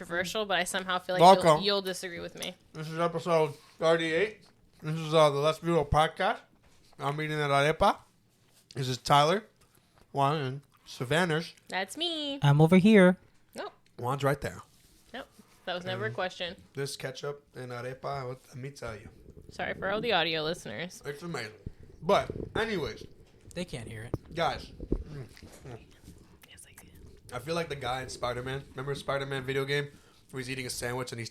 controversial, but I somehow feel like Welcome. you'll disagree with me. This is episode 38. This is the Let's Be Real podcast. I'm eating at Arepa. This is Tyler, Juan, and Savannah's. That's me. I'm over here. Nope. Juan's right there. Nope. That was never a question. This ketchup and Arepa, let me tell you, Sorry for all the audio listeners. it's amazing. But, anyways, They can't hear it. guys, Yes, I can. I feel like the guy in Spider-Man. Remember the Spider-Man video game where he's eating a sandwich and he's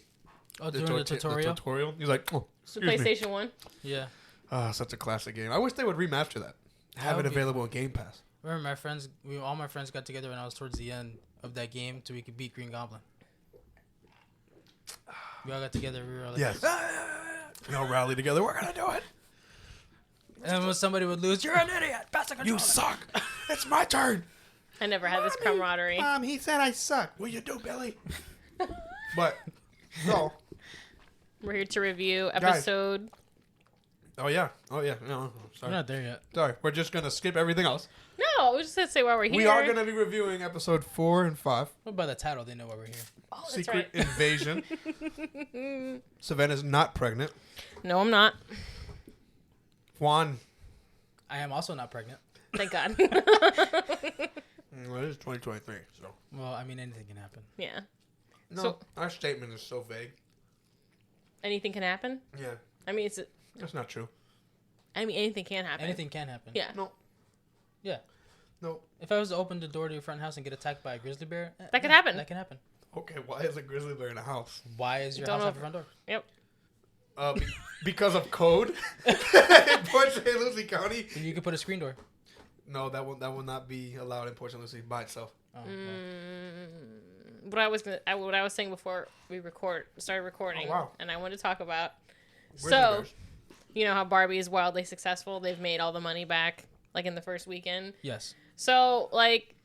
Oh, during the tutorial? He's like, oh, So excuse me. PlayStation 1. Yeah. Ah, such a classic game. I wish they would remaster that. Have it would be available on Game Pass. Remember, all my friends got together when I was towards the end of that game so we could beat Green Goblin. We all got together. We were like, Yes. We all rally together. We're gonna do it. and when somebody would lose, you're an idiot. Pass the controller. You suck. It's my turn. I never had this camaraderie. He said I suck. What you do, Billy? But no. We're here to review Guys. episode. Oh yeah. No. We're Sorry. not there yet. Sorry. We're just gonna skip everything else. No, I was just going to say why we're here. We are gonna be reviewing episode 4 and 5. Well, by the title, they know why we're here. Oh, that's Secret right. Invasion. Savannah's not pregnant. No, I'm not. Juan. I am also not pregnant. Thank God. Well, it is 2023, so. Well, I mean, anything can happen. Yeah. No, So- our statement is so vague. Anything can happen? Yeah, I mean, that's not true. anything can happen. Anything can happen. Yeah. No. Yeah. No. If I was to open the door to your front house and get attacked by a grizzly bear, That could happen. That can happen. Okay, why is a grizzly bear in a house? Why is your Don't house know have a front door? Yep. Because of code in Port St. Lucie County. You could put a screen door. No, that will not be allowed in Port St. Lucie by itself. Oh, well. What I was saying before we started recording, Oh, wow. and I wanted to talk about. Grizzly So, bears. you know how Barbie is wildly successful? They've made all the money back, like in the first weekend. Yes. So, like,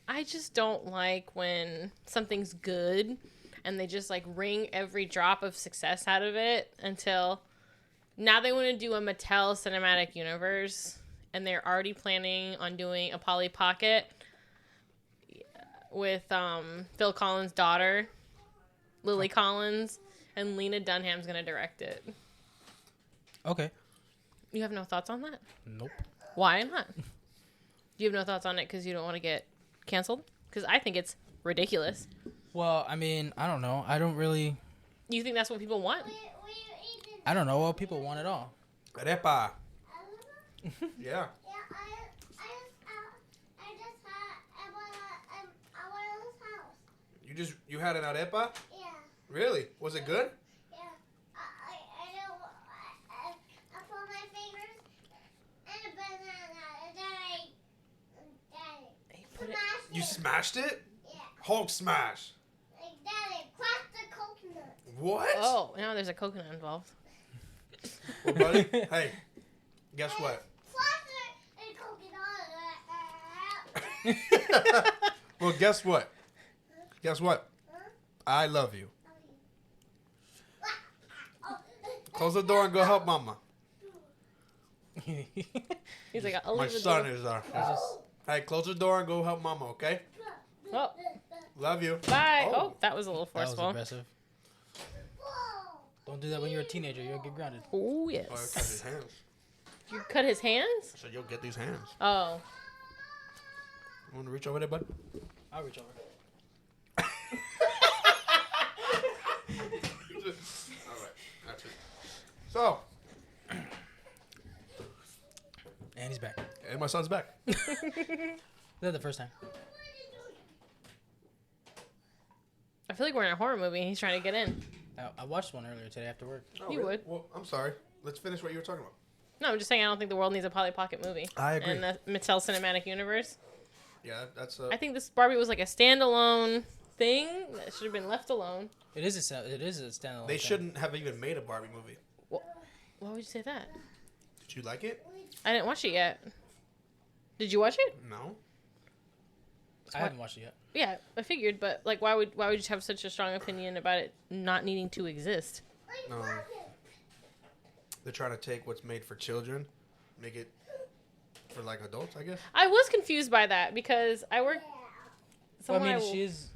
I just don't like when something's good and they just like wring every drop of success out of it until now they want to do a Mattel Cinematic Universe and they're already planning on doing a Polly Pocket with Phil Collins' daughter, Lily Collins, and Lena Dunham's going to direct it. Okay. You have no thoughts on that? Nope. Why not? Do you have no thoughts on it because you don't want to get canceled? Because I think it's ridiculous. Well, I mean, I don't know. I don't really. You think that's what people want? I don't know. Well, people want it all. Arepa. Yeah. You had an arepa? Yeah, Really? Was it good? yeah. I put my fingers in a banana and then I Put it- smashed You it. smashed it? Yeah, Hulk smash. like that. It cracked the coconut. What? Oh, now there's a coconut involved. Well, buddy, hey, guess what? Flashed and coconut. Well, guess what? Guess what? I love you. Close the door and go help mama. He's like, I'll My leave the son door. is Hey, close the door and go help mama, okay? Oh, Love you. bye. Oh. Oh, that was a little That was forceful. aggressive. Whoa. Don't do that when you're a teenager. You'll get grounded. Oh, Oh, I cut his yes. hands. You cut his hands? So you'll get these hands. Oh. You want to reach over there, bud? I'll reach over. All right, that's it. So, And he's back. and my son's back. Is that the first time? I feel like we're in a horror movie and he's trying to get in. I watched one earlier today after work. Oh, You really? would. Well, I'm sorry. Let's finish what you were talking about. No, I'm just saying I don't think the world needs a Polly Pocket movie. I agree. And the Mattel Cinematic Universe. Yeah, that's I think this Barbie was like a standalone thing that should have been left alone. It is a standalone. They thing. shouldn't have even made a Barbie movie. Why would you say that? Did you like it? I didn't watch it yet. Did you watch it? No. I haven't watched it yet. Yeah, I figured, but like, why would you have such a strong opinion about it not needing to exist? No. They're trying to take what's made for children, make it for like adults, I guess. I was confused by that because I work. Well, I someone mean, she is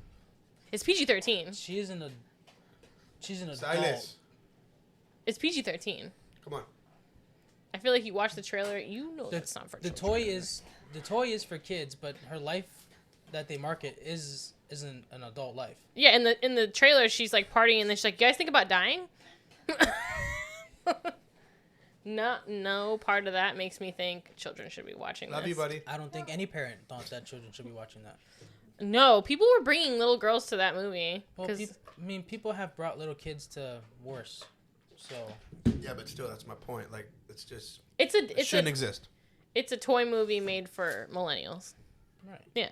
It's PG-13. She's an adult. Silas. It's PG-13. Come on. I feel like you watch the trailer, you know The, that's not for the children. toy is for kids, but her life that they market isn't an adult life. Yeah, in the trailer, she's like partying, and then she's like, "You guys think about dying?" No part of that makes me think children should be watching Love this. you, buddy. I don't think any parent thought that children should be watching that. No, people were bringing little girls to that movie. Well, 'Cause people have brought little kids to worse. So Yeah, but still, that's my point. Like, it's just it shouldn't exist. it's a toy movie made for millennials. right. Yeah.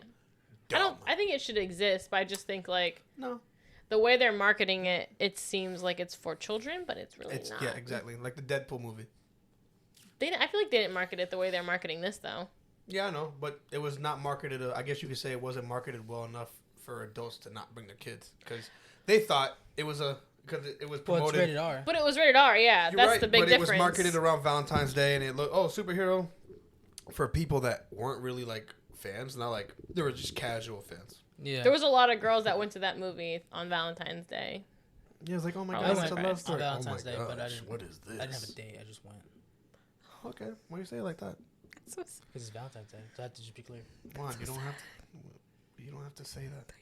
Dumb. I think it should exist, but I just think like No. the way they're marketing it, it seems like it's for children, but it's really It's not. yeah, exactly. Like the Deadpool movie. I feel like they didn't market it the way they're marketing this though. Yeah, I know, but it was not marketed. I guess you could say it wasn't marketed well enough for adults to not bring their kids because they thought it was because it was Well, promoted. it's rated R. But it was rated R, yeah. You're That's right, the big but difference. it was marketed around Valentine's Day, and it looked superhero for people that weren't really like fans. Not like they were just casual fans. Yeah. There was a lot of girls that went to that movie on Valentine's Day. Yeah, it's like, oh my Probably god, it's a went love on story. Valentine's oh my Day, gosh, but I didn't- what is this? I didn't have a date. I just went Okay, why do you say it like that? because it's Valentine's Day. So I have to just be clear. Come on, you don't have to. You don't have to say that.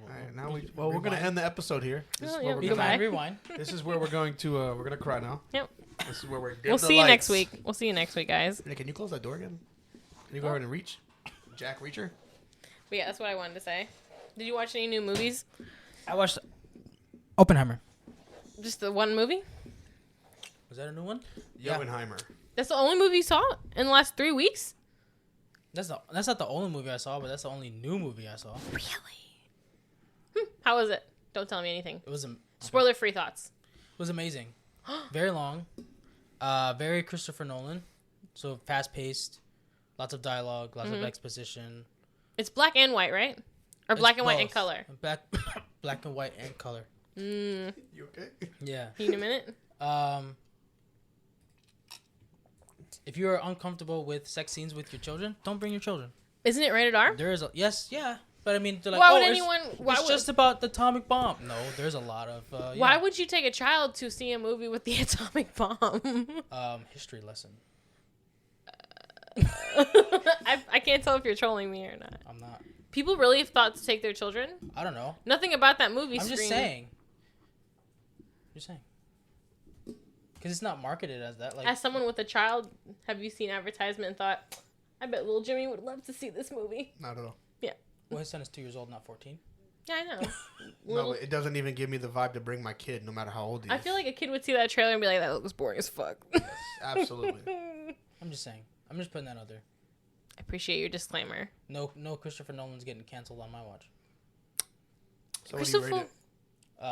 All right, now Well, we're gonna rewind. end the episode here. This is Oh, where yeah, we're goodbye. gonna. Rewind. This is where we're going to. We're gonna cry now. Yep. This is where we're. We'll see you next week. We'll see you next week, guys. Hey, can you close that door again? Can you go ahead and reach? Jack Reacher. But yeah, that's what I wanted to say. Did you watch any new movies? I watched Oppenheimer. Just the one movie? Was that a new one? Oppenheimer. That's the only movie you saw in the last 3 weeks? That's not the only movie I saw, but that's the only new movie I saw. Really? How was it? Don't tell me anything. It was Spoiler-free thoughts. amazing. Very long. Very Christopher Nolan. So fast paced. Lots of dialogue. Lots of exposition. It's black and white, right? Or It's black and white and both. color? Black and white and color. Mm. You okay? Yeah. You need a minute? If you are uncomfortable with sex scenes with your children, don't bring your children. Isn't it rated R? There is yeah, but I mean, they're like, Why would it's- anyone... Why it's would, just about the atomic bomb. No, there's a lot of. Yeah. why would you take a child to see a movie with the atomic bomb? History lesson. I can't tell if you're trolling me or not. I'm not. People really have thought to take their children? I don't know. Nothing about that movie I'm just screamed- saying. Just saying. Because it's not marketed as that. Like, As someone with a child, have you seen advertisement and thought, I bet little Jimmy would love to see this movie? Not at all. well, his son is 2 years old, not 14. Yeah, I know. No, Little- it doesn't even give me the vibe to bring my kid, no matter how old he is. I feel like a kid would see that trailer and be like, that looks boring as fuck. Absolutely. I'm just saying. I'm just putting that out there. I appreciate your disclaimer. No Christopher Nolan's getting canceled on my watch. So what do you rate Christopher-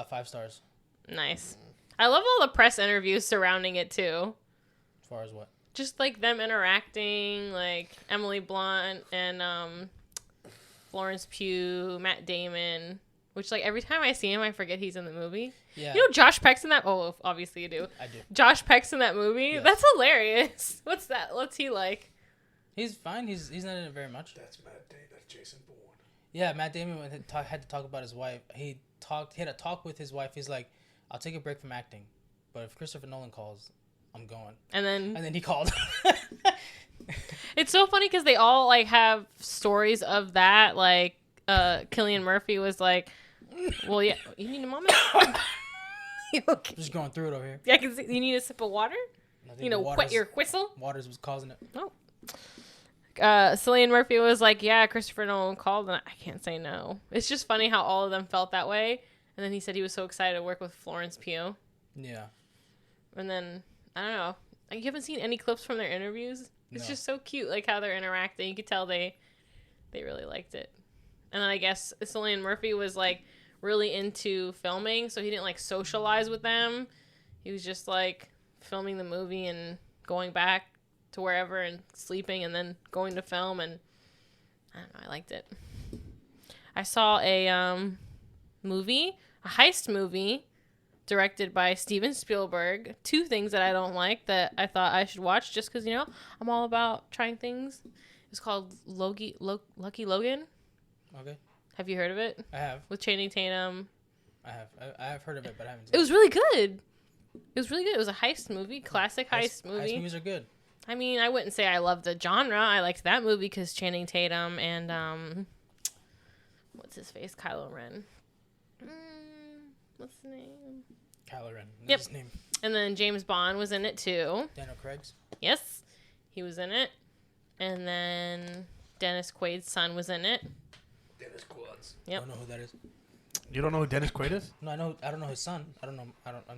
it? 5 stars. Nice. I love all the press interviews surrounding it too. As far as what? Just like them interacting, like Emily Blunt and Florence Pugh, Matt Damon. Which like every time I see him, I forget he's in the movie. Yeah, You know Josh Peck's in that. Oh, obviously you do. I do. Josh Peck's in that movie. Yes. That's hilarious. What's that? What's he like? He's fine. He's not in it very much. That's Matt Damon. That's Jason Bourne. Yeah, Matt Damon had to talk about his wife. He had a talk with his wife. He's like, I'll take a break from acting, but if Christopher Nolan calls, I'm going. And then And then he called. it's so funny because they all like have stories of that. Like Cillian Murphy was like, "Well, yeah, you need a moment. You okay? Just going through it over here. Yeah, I can see. You need a sip of water. I think You know, wet your whistle." Waters was causing it. Cillian Murphy was like, "Yeah, Christopher Nolan called, and I can't say no." It's just funny how all of them felt that way. And then he said he was so excited to work with Florence Pugh. Yeah. And then I don't know. Like, you haven't seen any clips from their interviews. It's No. just so cute, like how they're interacting. You could tell they really liked it. And then I guess Cillian Murphy was like really into filming, so he didn't like socialize with them. He was just like filming the movie and going back to wherever and sleeping and then going to film, and I don't know, I liked it. I saw a movie, a heist movie directed by Steven Spielberg. 2 things that I don't like that I thought I should watch just because, you know, I'm all about trying things. It's called Lucky Logan. Okay. Have you heard of it? I have. With Channing Tatum. I have heard of it, but I haven't seen It was really good. It was really good. It was a heist movie, classic heist movie. Heist movies are good. I mean, I wouldn't say I loved the genre. I liked that movie because Channing Tatum and what's his face, Kylo Ren. What's his name? Kylo Ren. Yep. That's his name. And then James Bond was in it too. Daniel Craig's. Yes, he was in it. And then Dennis Quaid's son was in it. Dennis Quaid. Yep. I don't know who that is. You don't know who Dennis Quaid is? No, I don't know his son. I've never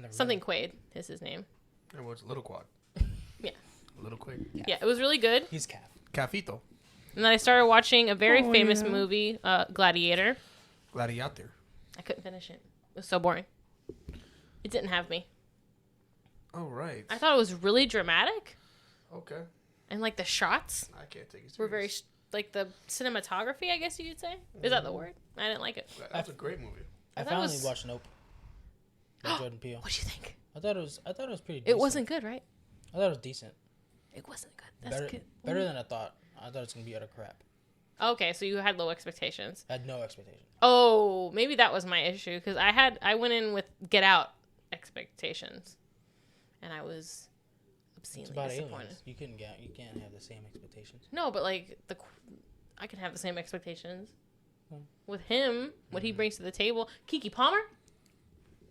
met Something him. Quaid is his name. It was Little Quad. Yeah. Little Quaid. Yeah, it was really good. He's Calf. Cafito. And then I started watching a very Oh, famous yeah. movie, Gladiator. Gladiator. I couldn't finish it. It was so boring. It didn't have me. Oh, right. I thought it was really dramatic. Okay. And like the shots I can't take it serious. were very, like the cinematography, I guess you could say. Is that the word? I didn't like it. That's a great movie. I thought it finally was- watched Nope. With Jordan Peele. What'd you think? I thought it was pretty. Decent. It wasn't good, right? I thought it was decent. It wasn't good. That's good. Better than I thought. I thought it was gonna be utter crap. Okay, so you had low expectations. I had no expectation. Oh, maybe that was my issue because I went in with Get Out expectations, and I was It's obscenely about disappointed. aliens. You can't have the same expectations. No, but like I can have the same expectations Hmm. with him. What he brings to the table. Kiki Palmer.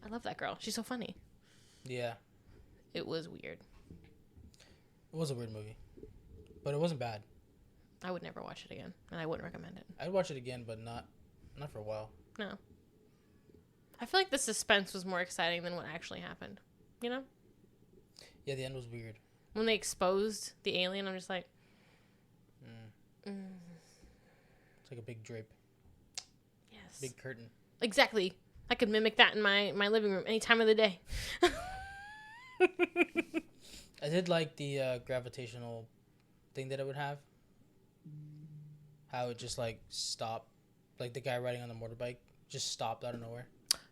I love that girl. She's so funny. Yeah, It was weird. it was a weird movie, but it wasn't bad. I would never watch it again, and I wouldn't recommend it. I'd watch it again, but not for a while. No. I feel like the suspense was more exciting than what actually happened. You know, Yeah, the end was weird. when they exposed the alien, I'm just like, It's like a big drape, yes, big curtain. exactly. I could mimic that in my living room any time of the day. I did like the gravitational thing that it would have. How it just like stopped, like the guy riding on the motorbike just stopped out of nowhere.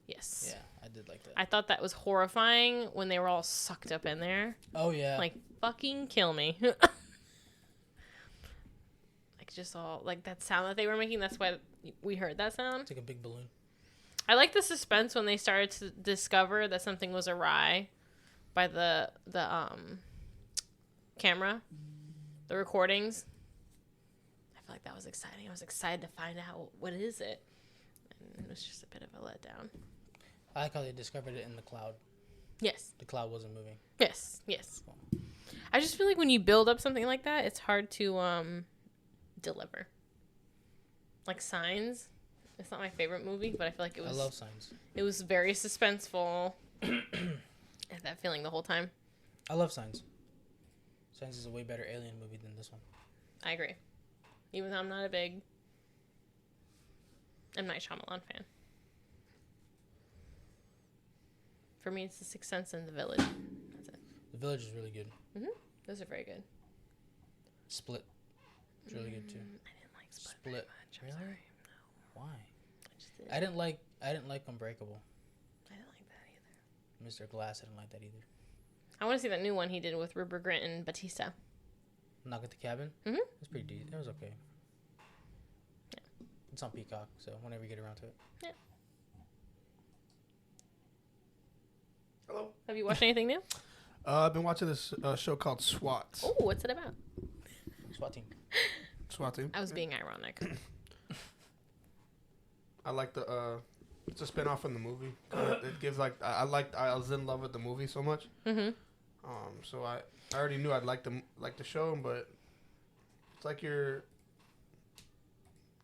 Yes. Yeah, I did like that. I thought that was horrifying when they were all sucked up in there. Oh yeah, Like, fucking kill me. Like, just all, like, that sound that they were making, that's why we heard that sound. it's like a big balloon. I like the suspense when they started to discover that something was awry by the camera, the recordings. I feel like that was exciting. I was excited to find out what is it. And it was just a bit of a letdown. I like how they discovered it in the cloud. Yes. The cloud wasn't moving. Yes. Yes. I just feel like when you build up something like that, it's hard to deliver. Like Signs. It's not my favorite movie, but I feel like it was. I love Signs. It was very suspenseful. I had that feeling the whole time. I love Signs. Signs is a way better alien movie than this one. I agree. Even though I'm not a big M. Night Shyamalan fan. For me, it's The Sixth Sense and The Village. That's it. The Village is really good. Those are very good. Split. It's really good too. I didn't like Split. very Split. much. I'm Really? sorry. Why? I just did. I didn't like Unbreakable. I didn't like that either. Mr. Glass, I didn't like that either. I want to see that new one he did with Rupert Grint and Batista. Knock at the Cabin. Mhm. It's pretty decent. It was okay. Yeah. It's on Peacock, so whenever you get around to it. Hello. Have you watched anything new? I've been watching this show called SWAT. Oh, what's it about? SWAT team. SWAT team. I was being ironic. I like the. It's a spinoff from the movie. It gives like I was in love with the movie so much. Mm-hmm. So I already knew I'd like the show, but it's like your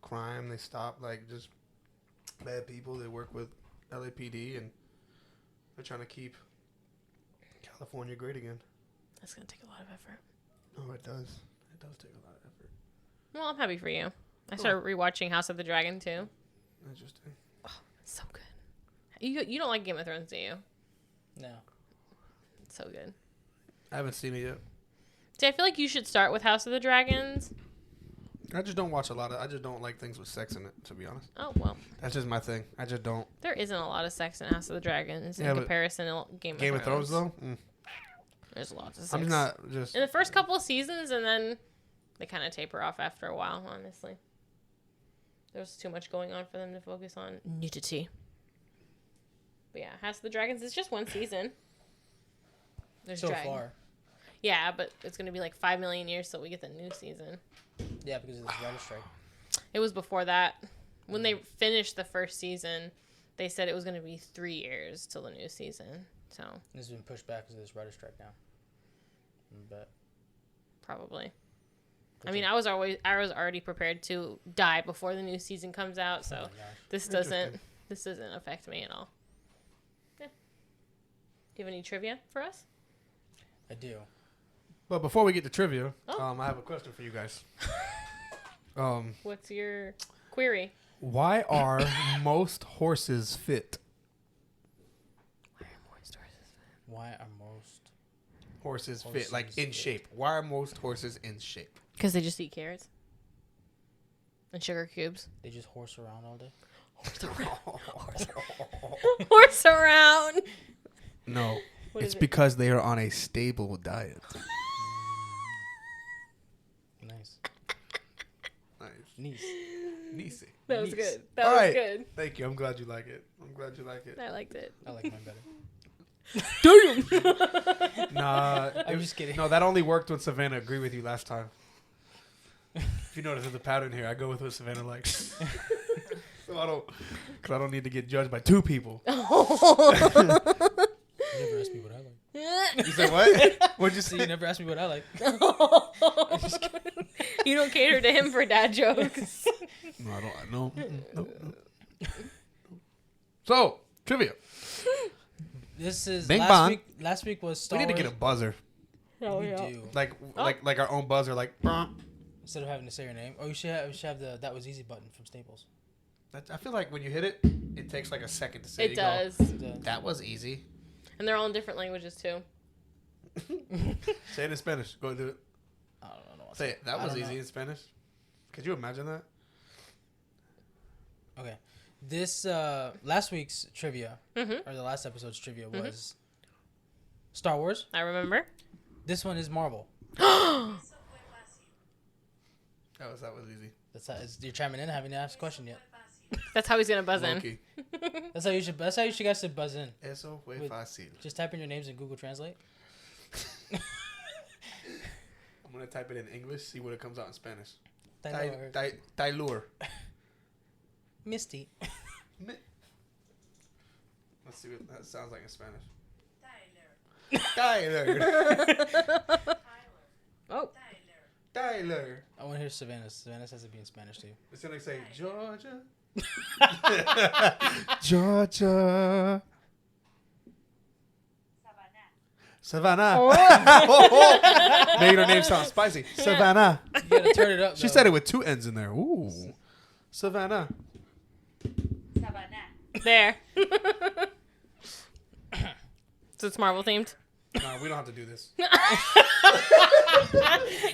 crime. They stop like just bad people. They work with LAPD and they're trying to keep California great again. That's going to take a lot of effort. Oh, it does. It does take a lot of effort. Well, I'm happy for you. I started rewatching House of the Dragon, too. Interesting. It's so good. You don't like Game of Thrones, do you? No. It's so good. I haven't seen it yet. See, I feel like you should start with House of the Dragons. I just don't watch a lot of. I just don't like things with sex in it. To be honest, Oh, well. that's just my thing. I just don't. There isn't a lot of sex in House of the Dragons Yeah, in but comparison to Game of Thrones though. There's lots of sex. I'm not just. In the first couple of seasons, and then they kind of taper off after a while, honestly. There was too much going on for them to focus on nudity. But yeah, House of the Dragons is just one season. There's So dragon. far. Yeah, but it's going to be like 5 million years till we get the new season. Yeah, because of this writer strike. It was before that. When they finished the first season, they said it was going to be 3 years till the new season. So, This has been pushed back because of this writer strike now. But probably. I mean, I was already prepared to die before the new season comes out, so oh my gosh. this doesn't affect me at all. Yeah. Do you have any trivia for us? I do. But before we get to trivia, Oh. I have a question for you guys. What's your query? Why are most horses fit? Why are most... Horses fit, Horses like in fit. shape. Why are most horses in shape? Because they just eat carrots and sugar cubes. They just horse around all day? Horse around. No, What it's is it? because they are on a stable diet. Nice. Nice. Nice. Nice. That was Nice. good. That All was right. good. Thank you. I'm glad you like it. I liked it. I like mine better. Damn. Nah, I'm just kidding. No, that only worked when Savannah agreed with you last time. If you notice, there's a pattern here. I go with what Savannah likes. So I don't need to get judged by two people. You never asked me what I like. You said what? What'd you See, say? you never asked me what I like. You don't cater to him for dad jokes. No, I don't. No. No. So trivia. This is Bing last bong. week. Last week was Star We need to Wars. get a buzzer, Oh, We yeah. do. like Oh. like our own buzzer, like. Instead of having to say your name. Oh, we should have the That Was Easy button from Staples. I feel like when you hit it, it takes like a second to say. It You go, does. that was easy. And they're all in different languages, too. Say it in Spanish. Go do it. I don't know. Say it. That I was don't easy know. in Spanish. Could you imagine that? Okay. This last week's trivia, Mm-hmm. or the last episode's trivia, was Star Wars. I remember. This one is Marvel. That was easy. You're chiming in, haven't asked a question yet. That's how he's going to buzz in. Loki. That's how you should guys should buzz in. Eso fue With- fácil. Just type in your names in Google Translate. I'm gonna type it in English. See what it comes out in Spanish. Tyler. Taylor. Misty. Let's see what that sounds like in Spanish. Tyler. Oh. Tyler. I want to hear Savannah. Savannah has to be in Spanish too. It's gonna say Georgia. Georgia. Savannah. Oh. Made her name sound spicy. Savannah. You gotta turn it up. She said it with two N's in there. Ooh. Savannah. There. So it's Marvel themed. No, we don't have to do this.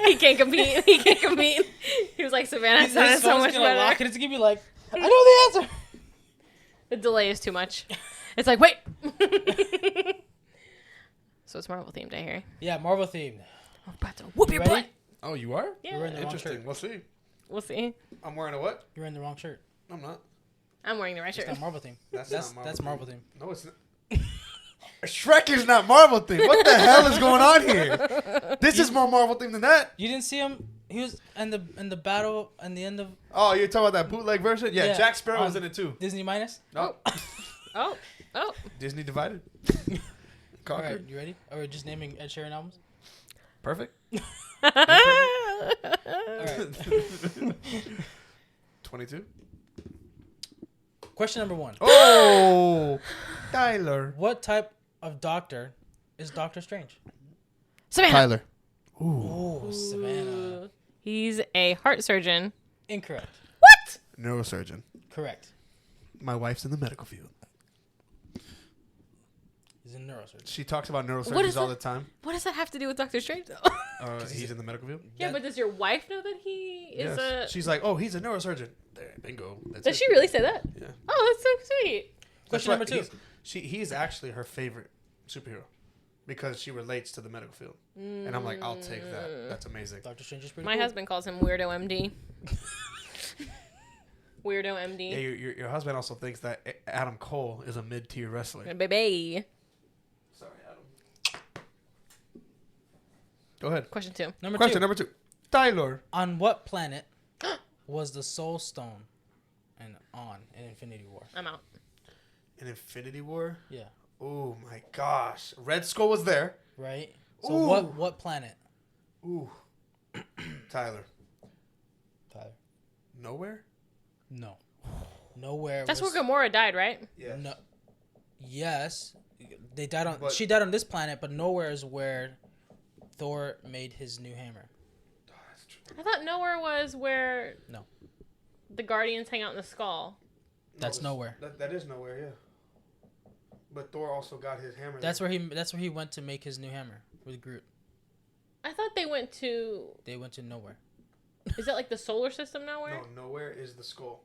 He can't compete. He can't compete. He was like, Savannah sounded so much gonna lock better. it. It's gonna be like, I know the answer. The delay is too much. It's like, wait. So it's Marvel themed, I hear. Yeah, Marvel themed. We're about to whoop your Ready? butt. Oh, you are? Yeah. We're in the wrong Interesting. shirt. We'll see. We'll see. I'm wearing a what? You're in the wrong shirt. I'm not. I'm wearing the right It's shirt. not Marvel theme. That's That's not Marvel theme. No, it's not. Shrek is not Marvel theme. What the hell is going on here? This is more Marvel theme than that. You didn't see him. He was in the battle and the end of Oh, you're talking about that bootleg version? Yeah, Yeah, Jack Sparrow was in it too. Disney minus. No, Oh. Oh. Disney divided. All Conquered. right, you ready? Or we're just naming Ed Sheeran albums. Perfect. All right. 22. Question number 1. Oh, Tyler. What type of doctor is Doctor Strange? Savannah. Tyler. Oh, Savannah. He's a heart surgeon. Incorrect. What? Neurosurgeon. Correct. My wife's in the medical field. He's a neurosurgeon. She talks about What neurosurgeons is all that? the time. What does that have to do with Doctor Strange, though? He's in the medical field. Yeah, but does your wife know that he is a... She's like, oh, he's a neurosurgeon. There, bingo. That's Does it. she really say that? Yeah. Oh, that's so sweet. Question number 2. He's actually her favorite superhero because she relates to the medical field. And I'm like, I'll take that. That's amazing. Doctor Strange is pretty My cool. husband calls him Weirdo MD. Weirdo MD. Yeah, your husband also thinks that Adam Cole is a mid-tier wrestler. Baby. Sorry, Adam. Go ahead. Question 2. Question number 2. Tyler. On what planet was the Soul Stone in Infinity War? I'm out. In Infinity War? Yeah. Oh my gosh. Red Skull was there. Right? So Ooh. what planet? Ooh. Tyler. Tyler. Nowhere? No. Nowhere. That's was, where Gamora died, right? Yeah. No. Yes. They died on. But- She died on this planet, but nowhere is where Thor made his new hammer. I thought nowhere was where No. the Guardians hang out in the skull. That's nowhere. That is nowhere, yeah. But Thor also got his hammer. That's where he went to make his new hammer with Groot. I thought they went to. They went to nowhere. Is that like the solar system nowhere? No, nowhere is the skull.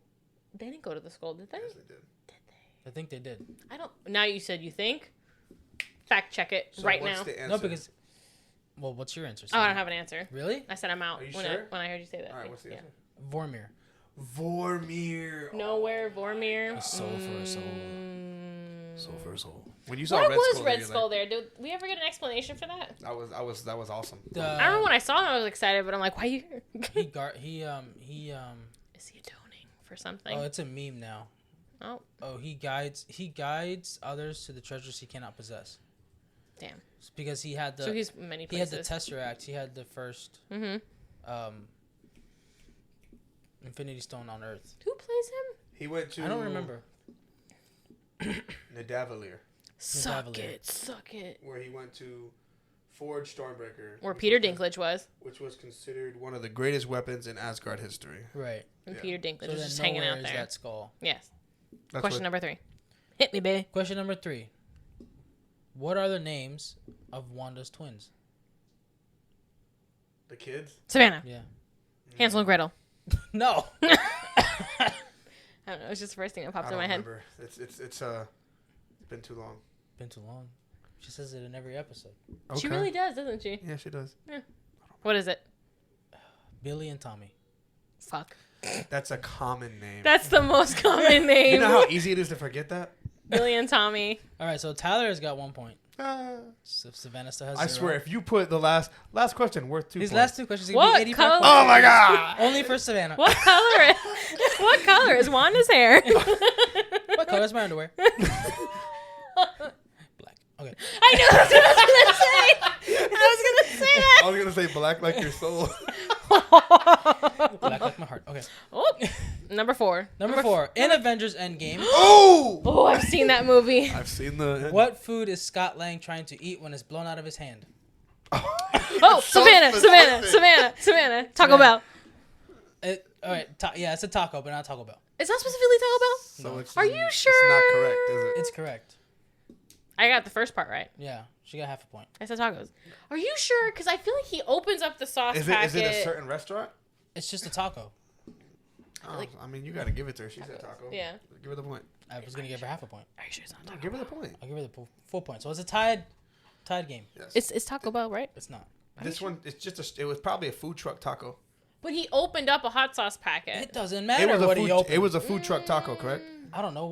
They didn't go to the skull, did they? Yes, they did. I think they did. I don't. Now you said you think. Fact check it So right what's now. the answer? No, because. Well, what's your answer? Oh, I Sam? don't have an answer. Really? I said I'm out Are you when sure? I heard you say that. All right, what's the Yeah. answer? Vormir. Vormir. Nowhere, Vormir. A soul for a soul. Mm. Soul for a soul. When you saw What Red was Skull, Red you're Skull there? Did we ever get an explanation for that? Like, that was awesome. I remember when I saw him, I was excited, but I'm like, why you? he Is he atoning for something? Oh, it's a meme now. Oh, Oh, he guides others to the treasures he cannot possess. damn. It's because he had the So he's many he had places. the Tesseract. He had the first Mm-hmm. Infinity Stone on Earth. Who plays him? He went to. I don't remember. Nidavellir, Suck Nidavellir. it, suck it. where he went to forge Stormbreaker. Where which Peter was- Dinklage was, Which was considered one of the greatest weapons in Asgard history. Right. and Yeah. Peter Dinklage So was then just hanging nowhere out is there. that skull. Yes. That's Question what- number 3. Hit me, baby. Question number 3. What are the names of Wanda's twins? The kids? Savannah. Yeah. Hansel and Gretel. No. I don't know. It's just the first thing that popped I in don't my head. remember. It's been too long. Been too long. She says it in every episode. She really does, doesn't she? Yeah, she does. What is it? Billy and Tommy. Fuck. That's a common name. That's the most common name. You know how easy it is to forget that? Billy and Tommy. All right, so Tyler has got 1 point. Ah. So Savannah still has I 0. swear, if you put the last question worth 2 His points. last 2 questions are What going to be 85 color- points. Oh my god! Only for Savannah. What color? What color is Wanda's hair? What color is my underwear? Black. Okay. I knew that's what I was gonna say. I was gonna say I that. was gonna say black like your soul. Black like my heart. Okay. Oh, number 4. Number 4. In Avengers Endgame, Oh! Oh, I've seen that movie. I've seen the. what food is Scott Lang trying to eat when it's blown out of his hand? Oh, So Savannah, specific. Savannah. Taco Bell. All right. Yeah, it's a taco, but not Taco Bell. Is that specifically Taco Bell? So it's, Are you It's sure? not correct, is it? It's correct. I got the first part right. Yeah, she got half a point. I said tacos. Are you sure? Because I feel like he opens up the sauce Is packet. it a certain restaurant? It's just a taco. Oh, Like- I mean, you gotta give it to her. She said taco. Yeah. Give her the point. I was gonna give her half a point. Are you sure it's not No, Taco give her the Bell? point. I'll give her the full point. So it's a tied game. Yes. It's Taco Bell, right? It's not. This one, it's just it was probably a food truck taco. But he opened up a hot sauce packet. It doesn't It matter was a what he food. opened. It was a food truck taco, correct? I don't know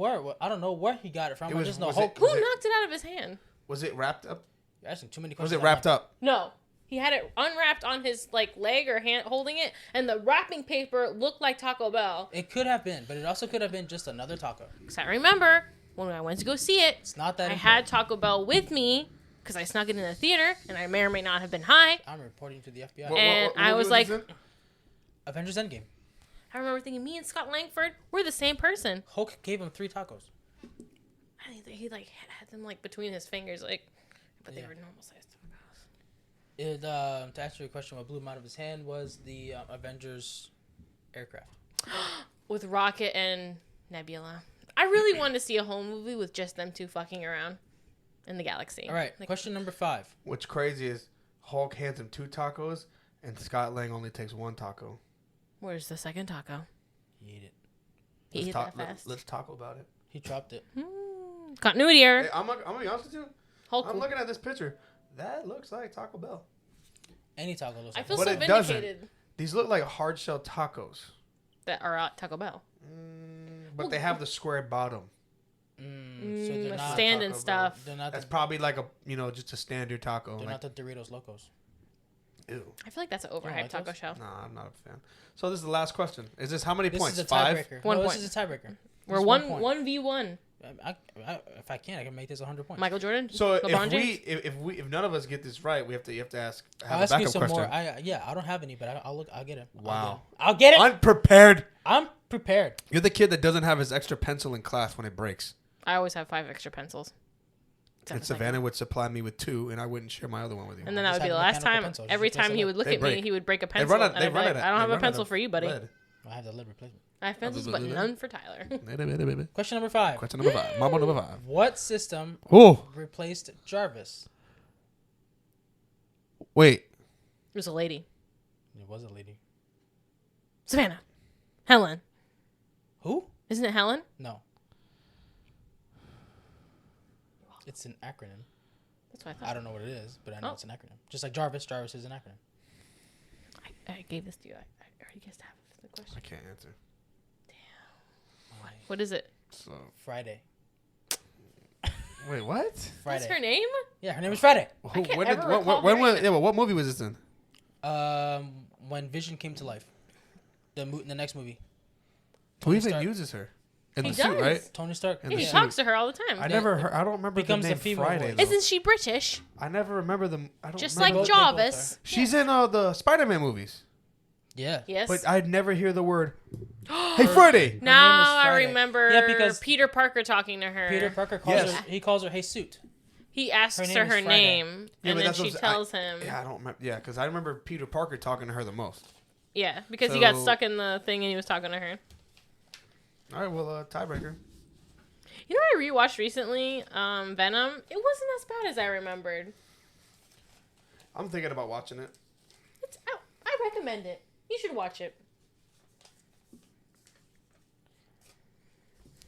where he got it from. It I was- just know was Hulk. it- Who was knocked it out of his hand? Was it wrapped up? You're asking too many Was questions. it wrapped up? No. He had it unwrapped on his like leg or hand holding it, and the wrapping paper looked like Taco Bell. It could have been, but it also could have been just another taco. Because I remember when I went to go see it, It's not that. I important. had Taco Bell with me because I snuck it in the theater, and I may or may not have been high. I'm reporting to the FBI. And I was movie like- this in? Avengers Endgame. I remember thinking, me and Scott Langford, we're the same person. Hulk gave him 3 tacos. I think that he like had them like between his fingers, like, but they Yeah. were normal sized Taco Bells. To answer your question, what blew him out of his hand was the Avengers aircraft. With Rocket and Nebula. I really wanted to see a whole movie with just them two fucking around in the galaxy. All right, Like, question number 5. What's crazy is Hulk hands him 2 tacos, and Scott Lang only takes 1 taco. where's the second taco? He ate it. He ate that fast. Let's talk about it. He dropped it. Continuity error. Hey, I'm gonna be honest with you. Hulk. I'm looking at this picture. That looks like Taco Bell. Any taco looks I like feel But so it doesn't. vindicated. These look like hard shell tacos. that are at Taco Bell. But they have the square bottom. So they're not. Stand and Taco Bell. stuff. They're not. That's The, probably like a just a standard taco. they're Like, not the Doritos Locos. ew. I feel like that's an overhyped like taco those? shell. Nah, I'm not a fan. So this is the last question. Is this how many This points? is a 5? tiebreaker. One no, point. This is a tiebreaker. We're Just one point. 1v1. If I can make this 100 points. Michael Jordan. So LeBron James? if none of us get this right, you have to ask I'll have a ask you backup some question. more. I don't have any, but I'll look. I'll get it. Wow. I'll get it. Unprepared. I'm prepared. You're the kid that doesn't have his extra pencil in class when it breaks. I always have 5 extra pencils. And Savannah would supply me with 2, and I wouldn't share my other one with you. And then that Just would be the have a last mechanical time. pencil. Just Every replace time it he with- would look They at me, break. he would break a They pencil. run it. and They I'd be run like, it. I don't They have a run pencil it. for you, buddy. Lead. I have the lid replacement. I have pencils, but none for Tyler. Question number 5. Question number 5. Mama number 5. What system Oh, replaced Jarvis? wait. It was a lady. It was a lady. Savannah. Helen. Who? Isn't it Helen? No. It's an acronym. That's what I thought. I don't know what it is, but I know Oh. it's an acronym. Just like Jarvis. Jarvis is an acronym. I gave this to you. I already guessed half of the question. I can't answer. What is it? So Friday. wait, what? Friday. That's her name? Yeah, her name is Friday. Who, can't when ever did, recall when hearing was, yeah, but what movie was this in? When Vision came to life. The next movie. Who even Stark. uses her? In He the suit, does. right? Tony Stark. In Yeah, the he suit. talks to her all the time. I never heard. I don't remember Becomes the the name female Friday. voice. though. Isn't she British? I never remember them. I don't Just remember like They both Jarvis. She's in the Spider-Man movies, Yeah. Yes. but I'd never hear the word. Hey, Friday. Her name is now I Friday. remember Yeah, because Peter Parker talking to her. Peter Parker calls Yes. her. He calls her Hey Suit. He asks Her her name is her Friday. name, Yeah, and but then that's she what tells him. Yeah, I don't remember. Yeah, because I remember Peter Parker talking to her the most. Yeah, because he got So- stuck in the thing and he was talking to her. All right, well, tiebreaker. You know what I rewatched recently? Venom. It wasn't as bad as I remembered. I'm thinking about watching it. It's out. I recommend it. You should watch it.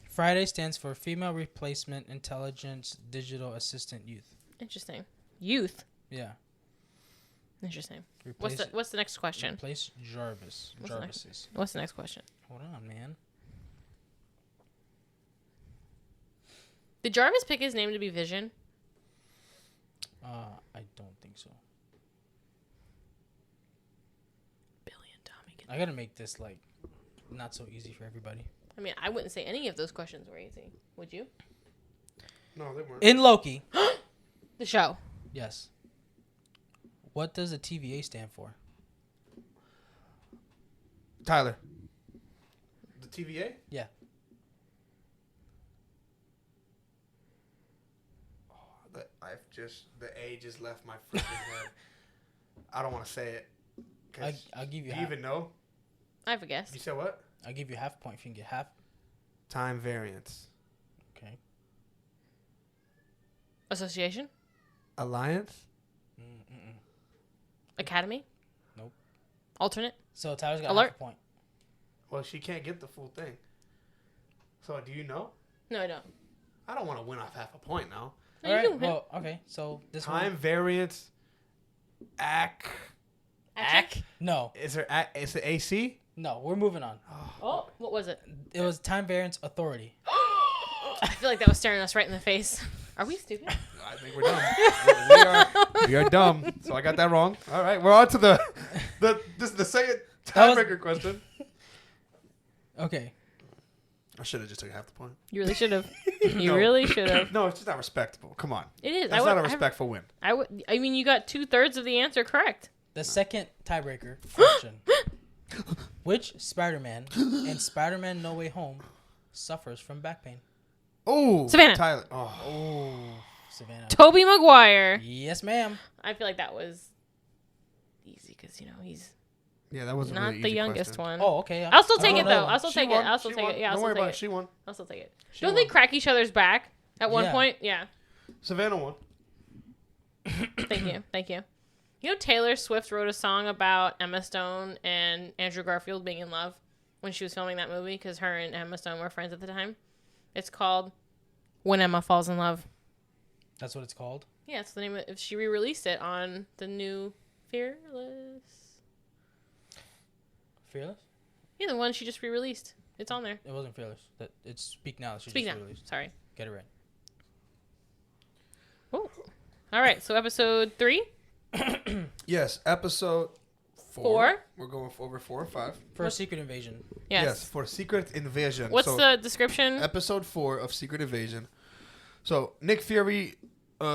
Friday stands for Female Replacement Intelligence Digital Assistant Youth. Interesting. Youth. Yeah. Interesting. Replace, What's the next question? replace Jarvis. What's the next- Jarvis's. What's the next question? Hold on, man. Did Jarvis pick his name to be Vision? I don't think so. Billy and Tommy. I gotta make this like not so easy for everybody. I mean, I wouldn't say any of those questions were easy. Would you? No, they weren't. In Loki, The show. yes. What does the TVA stand for? Tyler. The TVA? Yeah. The A just left my freaking head. I don't want to say it. 'Cause I'll give you do you half. even know? I have a guess. You said what? I'll give you half a point if you can get half. Time variance. Okay. Association? Alliance? Mm-mm. Academy? Nope. Alternate? So Tyler's got Alert. half a point. Well, she can't get the full thing. So, do you know? No, I don't. I don't want to win off half a point now. No, All you right. can- Well, okay. So this Time one. variance. Action? No. Is it AC? No. We're moving on. Oh, what was it? It was Time Variance Authority. I feel like that was staring us right in the face. Are we stupid? I think we're dumb. we are dumb. So I got that wrong. All right, we're on to the second That was- tiebreaker question. Okay. I should have just took half the point. You really should have. You No. really should have. No, it's just not respectable. Come on. It is. That's not a respectful win. I mean, you got 2/3 of the answer correct. The second tiebreaker question. Which Spider-Man in Spider-Man No Way Home suffers from back pain? Oh, Savannah. Tyler. Oh, Oh, Savannah. Toby Maguire. Yes, ma'am. I feel like that was easy because he's yeah, that wasn't not really the easy youngest question. one. Oh, okay. I'll still take Oh, it no. though. I'll still She take it. won. I'll still She take won. it. Yeah, I'll Don't worry still about take it. She it. won. I'll still take it. She Don't won. they crack each other's back at one Yeah. point? Yeah. Savannah won. Thank you. Thank you. You know, Taylor Swift wrote a song about Emma Stone and Andrew Garfield being in love when she was filming that movie because her and Emma Stone were friends at the time. It's called When Emma Falls in Love. That's what it's called. Yeah, it's the name of she re-released it on the new Fearless. Fearless? Yeah, the one she just re-released. It's on there. It wasn't Fearless. That it's Speak Now. That she Speak just now. released. Sorry. Get it right. Oh. All right. So episode 3, Yes, episode 4. We're going over 4 and 5. For a Secret Invasion. Yes. For Secret Invasion. What's So, the description? episode 4 of Secret Invasion. So Nick Fury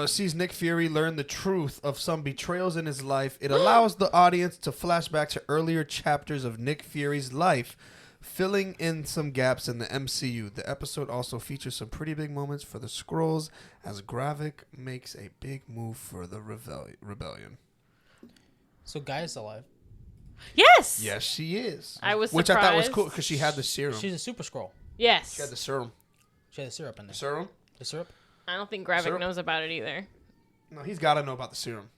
sees Nick Fury learn the truth of some betrayals in his life. It allows the audience to flash back to earlier chapters of Nick Fury's life, filling in some gaps in the MCU. The episode also features some pretty big moments for the Skrulls as Gravik makes a big move for the rebellion. So Gaia's alive. Yes. Yes, she is. I was Which I thought was surprised. cool because she had the serum. She's a Super Scroll. Yes. She had the serum. She had the syrup in there. Serum? The syrup? I don't think Gravik Syrup? knows about it either. No, he's got to know about the serum.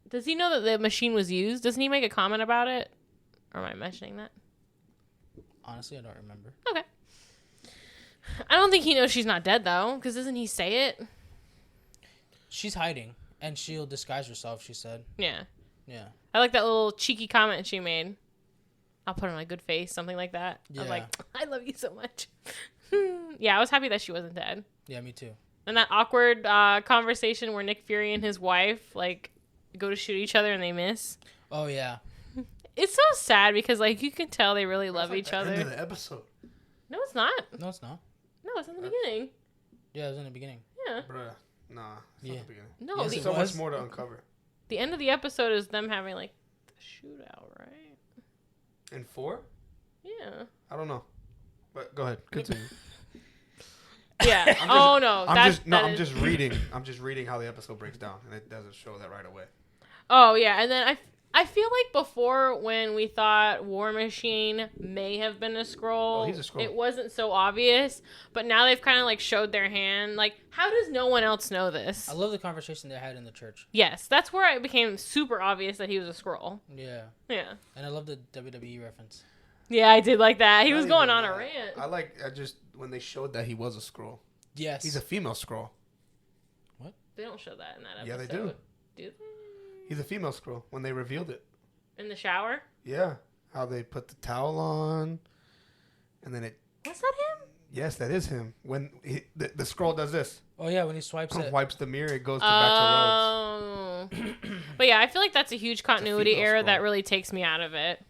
Does he know that the machine was used? Doesn't he make a comment about it? Or am I mentioning that? Honestly, I don't remember. Okay. I don't think he knows she's not dead, though, because doesn't he say it? She's hiding, and she'll disguise herself, she said. Yeah. Yeah. I like that little cheeky comment she made. I'll put on a good face, something like that. I was Yeah. like, I love you so much. Yeah, I was happy that she wasn't dead. Yeah, me too. And that awkward conversation where Nick Fury and his wife, like, go to shoot each other and they miss. Oh, yeah. It's so sad because, like, you can tell they really love each End of other. the episode. No, it's not. No, it's not. No, it's in the beginning. Yeah, it was in the beginning. Yeah. Bruh. Nah. It's Yeah. not the beginning. No, Yes, the, it So was. much more to uncover. the end of the episode is them having, like, the shootout, right? In 4? Yeah. I don't know. But go ahead. Continue. Yeah. just- Oh, no. I'm just reading. I'm just reading how the episode breaks down, and it doesn't show that right away. Oh, yeah. And then I feel like before when we thought War Machine may have been a Skrull, Oh, he's a Skrull. it wasn't so obvious. But now they've kind of, like, showed their hand. Like, how does no one else know this? I love the conversation they had in the church. Yes, that's where it became super obvious that he was a Skrull. Yeah. Yeah. And I love the WWE reference. Yeah, I did like that. He Not was going even on a that. rant. I just when they showed that he was a Skrull. Yes. He's a female Skrull. They don't show that in that episode. Yeah, they do. Do they? He's a female Skrull when they revealed it. In the shower? Yeah, how they put the towel on, and then it. Was that him? Yes, that is him. When the Skrull does this, Oh, yeah, when he swipes it. wipes the mirror, it goes to back to Rhodes. Oh. But yeah, I feel like that's a huge continuity female error that Skrull. really takes me out of it.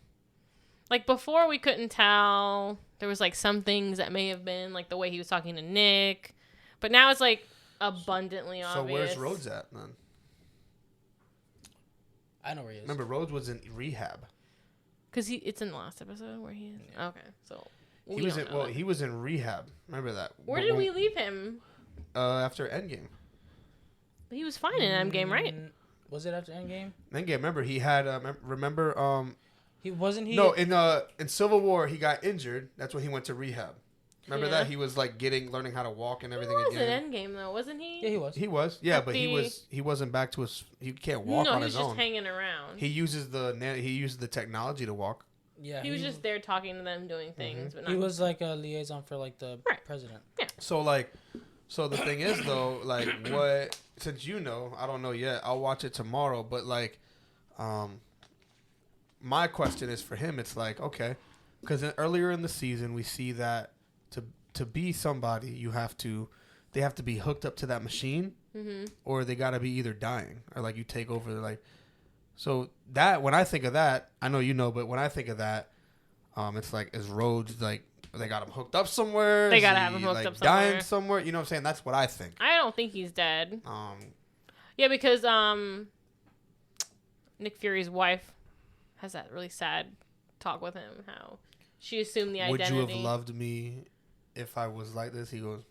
Like before, we couldn't tell. There was like some things that may have been like the way he was talking to Nick, but now it's like abundantly So obvious. where's Rhodes at then? I know where he is. Remember, Rhodes was in rehab. Because it's in the last episode where he is. Okay, so He we was don't in know that. he was in rehab. Remember that? Where did we leave him? After Endgame. He was fine in Endgame, right? Was it after Endgame? Endgame. Remember he had remember He wasn't he? no in Civil War he got injured. That's when he went to rehab. Remember Yeah. that he was like learning how to walk and He everything was again. in Endgame though, wasn't he? Yeah, he was. He was, yeah, At but the- he wasn't back to his. He can't walk no, on he was his just own. hanging around. He uses the technology to walk. Yeah. He was just there talking to them, doing things, but not. He was like a liaison for like the Right. president. So the thing is though, like what since you know, I don't know yet. I'll watch it tomorrow, but like, my question is for him. It's like okay, because earlier in the season we see that to be somebody they have to be hooked up to that machine, or they got to be either dying or like you take over like. So that when I think of that, I know you know, but when I think of that, it's like is Rhodes like they got him hooked up somewhere? They Is gotta he, have him hooked like, up dying somewhere. somewhere. You know what I'm saying? That's what I think. I don't think he's dead. Um, Yeah, because Nick Fury's wife has that really sad talk with him. How she assumed the would identity. you have loved me if I was like this? He goes,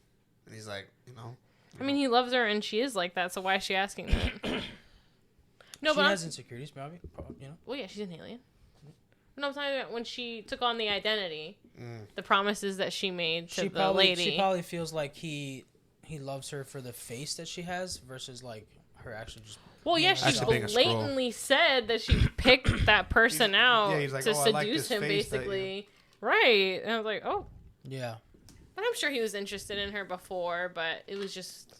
and he's like, you know. I mean, he loves her, and she is like that. So why is she asking that? No, she but has insecurities, probably. You know. well, yeah, she's an alien. No, I'm talking about when she took on the identity, Mm. the promises that she made to She the probably lady. she probably feels like he loves her for the face that she has versus like her actually just. Well, yeah, Yeah, she actually being a Skrull. blatantly said that she picked that person out yeah, he's like, to "Oh, I like seduce this him, face that you-" basically. Right. And I was like, oh. Yeah. But I'm sure he was interested in her before, but it was just,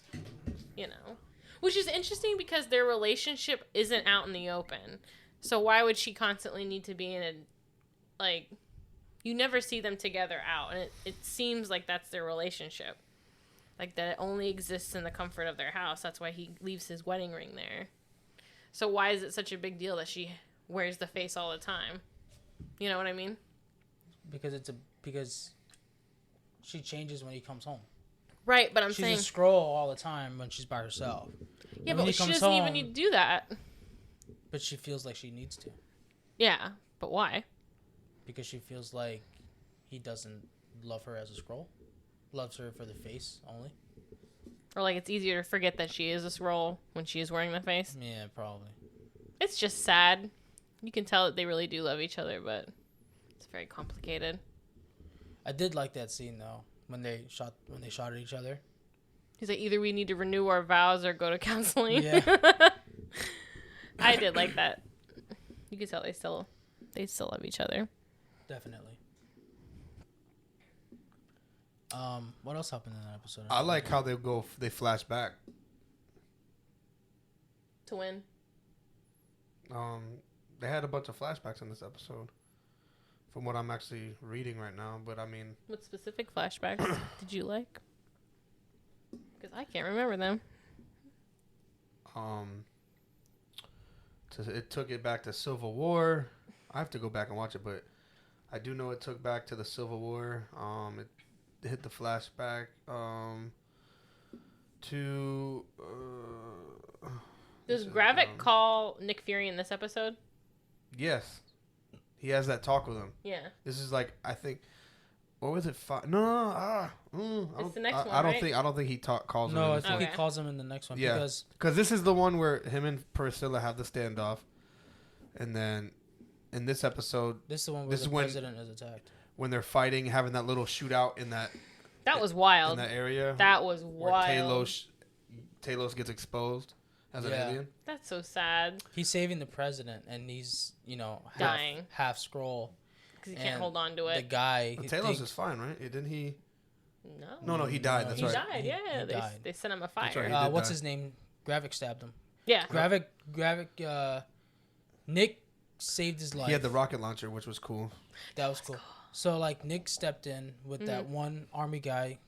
you know. Which is interesting because their relationship isn't out in the open. So why would she constantly need to be in a, like, You never see them together out, and it seems like that's their relationship. Like, that it only exists in the comfort of their house. That's why he leaves his wedding ring there. So why is it such a big deal that she wears the face all the time? You know what I mean? Because she changes when he comes home. Right, but I'm She's saying... a scroll all the time when she's by herself. Yeah, And when but he she comes doesn't even home- need to do that. But she feels like she needs to. Yeah, but why? Because she feels like he doesn't love her as a scroll. Loves her for the face only. Or, like, it's easier to forget that she is a scroll when she is wearing the face. Yeah, probably. It's just sad. You can tell that they really do love each other, but it's very complicated. I did like that scene though when they shot at each other. He's like, either we need to renew our vows or go to counseling. Yeah. I did like that. You can tell they still love each other. Definitely. What else happened in that episode? I like how they flash back. To win. They had a bunch of flashbacks in this episode, from what I'm actually reading right now. But I mean, What specific flashbacks did you like? Because I can't remember them. it took it back to Civil War. I have to go back and watch it, but I do know it took back to the Civil War. It hit the flashback to. Does Gravik call Nick Fury in this episode? Yes, he has that talk with him. Yeah. This is like, I think, what was it? No. It's the next one, I don't right? think. I don't think he calls him. No, in I this think one. he calls him in the next one Yeah. because Because this is the one where him and Priscilla have the standoff, and then in this episode, this is the one where This the is when- president is attacked. when they're fighting, having that little shootout in that That was wild. in that area, That was where wild. Talos gets exposed as an Yeah. alien. That's so sad. He's saving the president, and he's Dying. half scroll. Because he can't And hold on to The it. guy. But Talos is fine, right? Didn't he? No. No, he died. No, That's He right. died, He yeah. died. They sent him a That's fire. right. He did what's die. his name? Gravik stabbed him. Yeah. Gravik. Nick saved his life. He had the rocket launcher, which was cool. That was cool. So like Nick stepped in with that one army guy.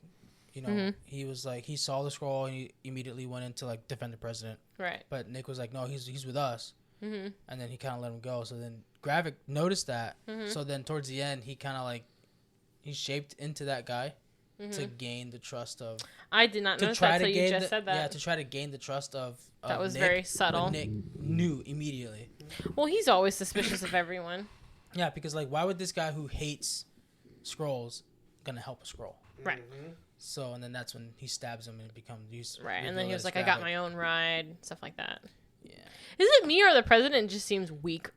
He was like he saw the scroll and he immediately went in to like defend the president. Right. But Nick was like, no, he's with us. Mm-hmm. And then he kind of let him go. So then Gravik noticed that. Mm-hmm. So then towards the end, he kind of like he shaped into that guy Mm-hmm. to gain the trust of. I did not To notice try that to until you gain just said that. Yeah, to try to gain the trust of. That was Nick, very but subtle. Nick knew immediately. Well, he's always suspicious of everyone. Yeah, because like, why would this guy who hates scrolls gonna help a scroll? Right. So, and then that's when he stabs him and it becomes Right. And then he revealed was as like, I got Gravik. my own ride, stuff like that. Yeah. Is it me or the president just seems weak?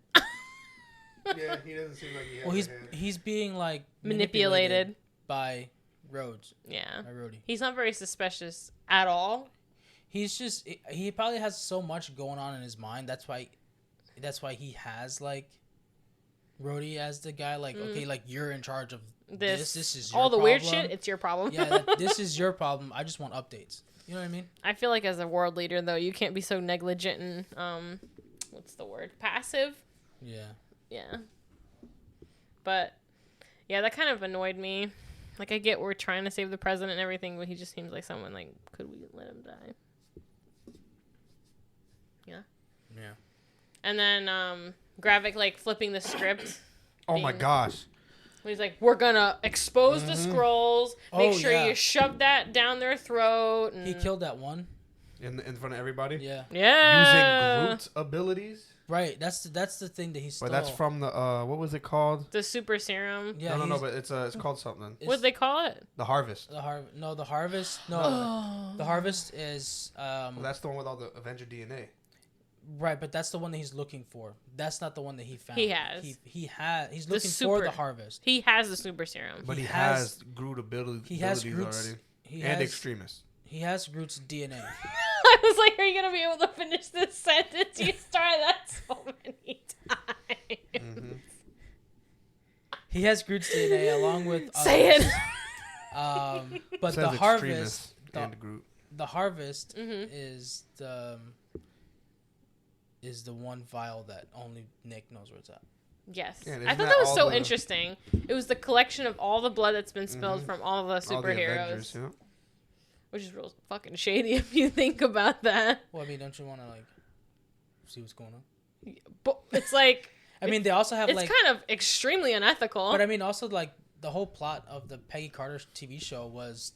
Yeah, he doesn't seem like he has. Well, he's being like Manipulated. by Rhodes. Yeah. By Rhodey. He's not very suspicious at all. He's just he probably has so much going on in his mind. That's why he has like Rhodey as the guy. Like, okay, like you're in charge of this. This is your all the weird problem. shit. It's your problem. Yeah, this is your problem. I just want updates. You know what I mean? I feel like as a world leader, though, you can't be so negligent and what's the word? Passive. Yeah. Yeah. But yeah, that kind of annoyed me. Like, I get we're trying to save the president and everything, but he just seems like someone like, could we let him die? Yeah. Yeah. And then Gravik like flipping the script. Oh my being- gosh! When he's like, we're gonna expose the scrolls. Make Oh, sure yeah. you shove that down their throat. And... He killed that one. In front of everybody. Yeah. Yeah. Using Groot's abilities. Right. That's the thing that he stole. But that's from the what was it called? The super serum. Yeah. no, he's- but it's called something. it's What'd they call it? The Harvest. The harvest. No, the harvest. No, Oh. the harvest is Well, that's the one with all the Avenger DNA. right, but that's the one that he's looking for. That's not the one that he found. He has. He's The looking for super- the harvest. He has the super serum. But he has- has Groot abilities He has abilities Groot's. already. He And has Extremis. he has Groot's DNA. I was like, are you gonna be able to finish this sentence? You started that so many times. Mm-hmm. He has Groot's DNA along with Say it. But Says the harvest, and Groot. the harvest Mhm. is the one vial that only Nick knows where it's at. Yes. Yeah, and I isn't thought that that was all so the- interesting. It was the collection of all the blood that's been spilled Mhm. from all the All the superheroes. Avengers, yeah. Which is real fucking shady if you think about that. Well, I mean, don't you want to like see what's going on? But it's like, I mean, they also have it's like, kind of extremely unethical. but I mean, also like the whole plot of the Peggy Carter TV show was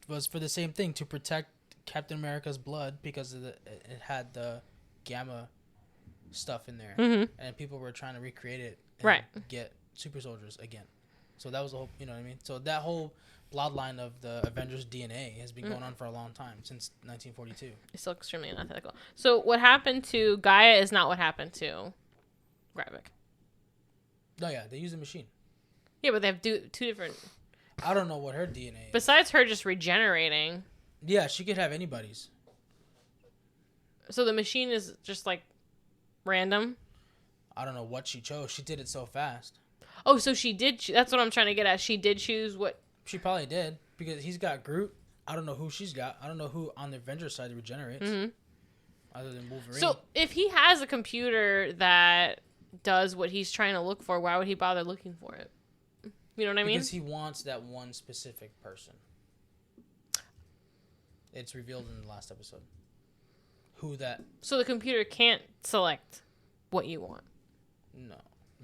was for the same thing, to protect Captain America's blood because of it had the gamma stuff in there, Mhm. and people were trying to recreate it and Right. get super soldiers again. So that was the whole, you know what I mean? So that whole bloodline of the Avengers DNA has been going on for a long time, since 1942. It's still extremely unethical. So what happened to Gaia is not what happened to Gravik. No, yeah, they use the machine. Yeah, but they have two different. I don't know what her DNA is. Besides her just regenerating, Yeah, she could have anybody's. so the machine is just like random. I don't know what she chose. She did it so fast. Oh, so she did. That's what I'm trying to get at. She did choose what. She probably did, because he's got Groot. I don't know who she's got. I don't know who on the Avengers side regenerates, Mhm. other than Wolverine. So if he has a computer that does what he's trying to look for, why would he bother looking for it? You know what I mean? because he wants that one specific person. It's revealed in the last episode. Who that? So the computer can't select what you want. No,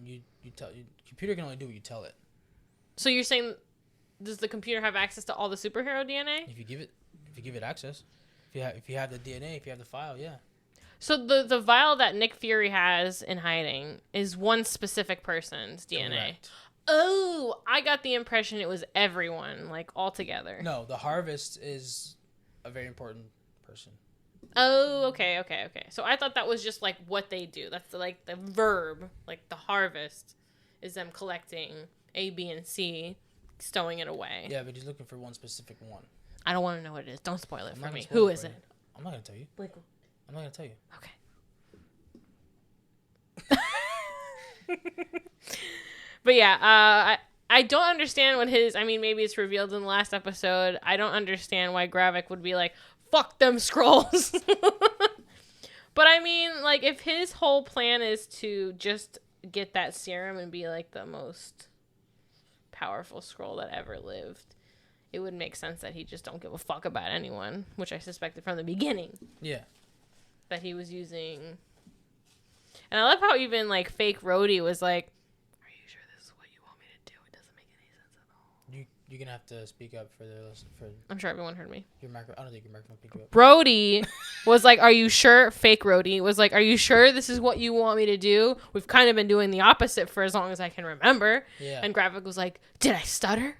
you tell. Computer can only do what you tell it. So you're saying, does the computer have access to all the superhero DNA? If you give it access, if you have the DNA, if you have the file, yeah. So the vial that Nick Fury has in hiding is one specific person's DNA. Correct. Oh, I got the impression it was everyone, like all together. No, the Harvest is a very important person. Oh, okay. So I thought that was just like what they do. That's like the verb, like the harvest, is them collecting A, B, and C, stowing it away. Yeah, but he's looking for one specific one. I don't want to know what it is. Don't spoil it I'm for not me. gonna spoil Who it is for it? you. I'm not gonna tell you. Like, I'm not gonna tell you. okay. But yeah, I don't understand what his. I mean, maybe it's revealed in the last episode. I don't understand why Gravik would be like, "Fuck them scrolls." But I mean, like, if his whole plan is to just get that serum and be like the most powerful scroll that ever lived, it would make sense that he just don't give a fuck about anyone, which I suspected from the beginning Yeah. that he was using. And I love how even like fake Rhodey was like, "Are you sure this is what you want me to do? It doesn't make any sense at all." You're gonna have to speak up for I'm sure everyone heard me. your micro. I don't think your microphone picked you up. Brody was like, "Are you sure?" Fake Rhodey was like, "Are you sure this is what you want me to do? We've kind of been doing the opposite for as long as I can remember." Yeah. And Gravik was like, "Did I stutter?"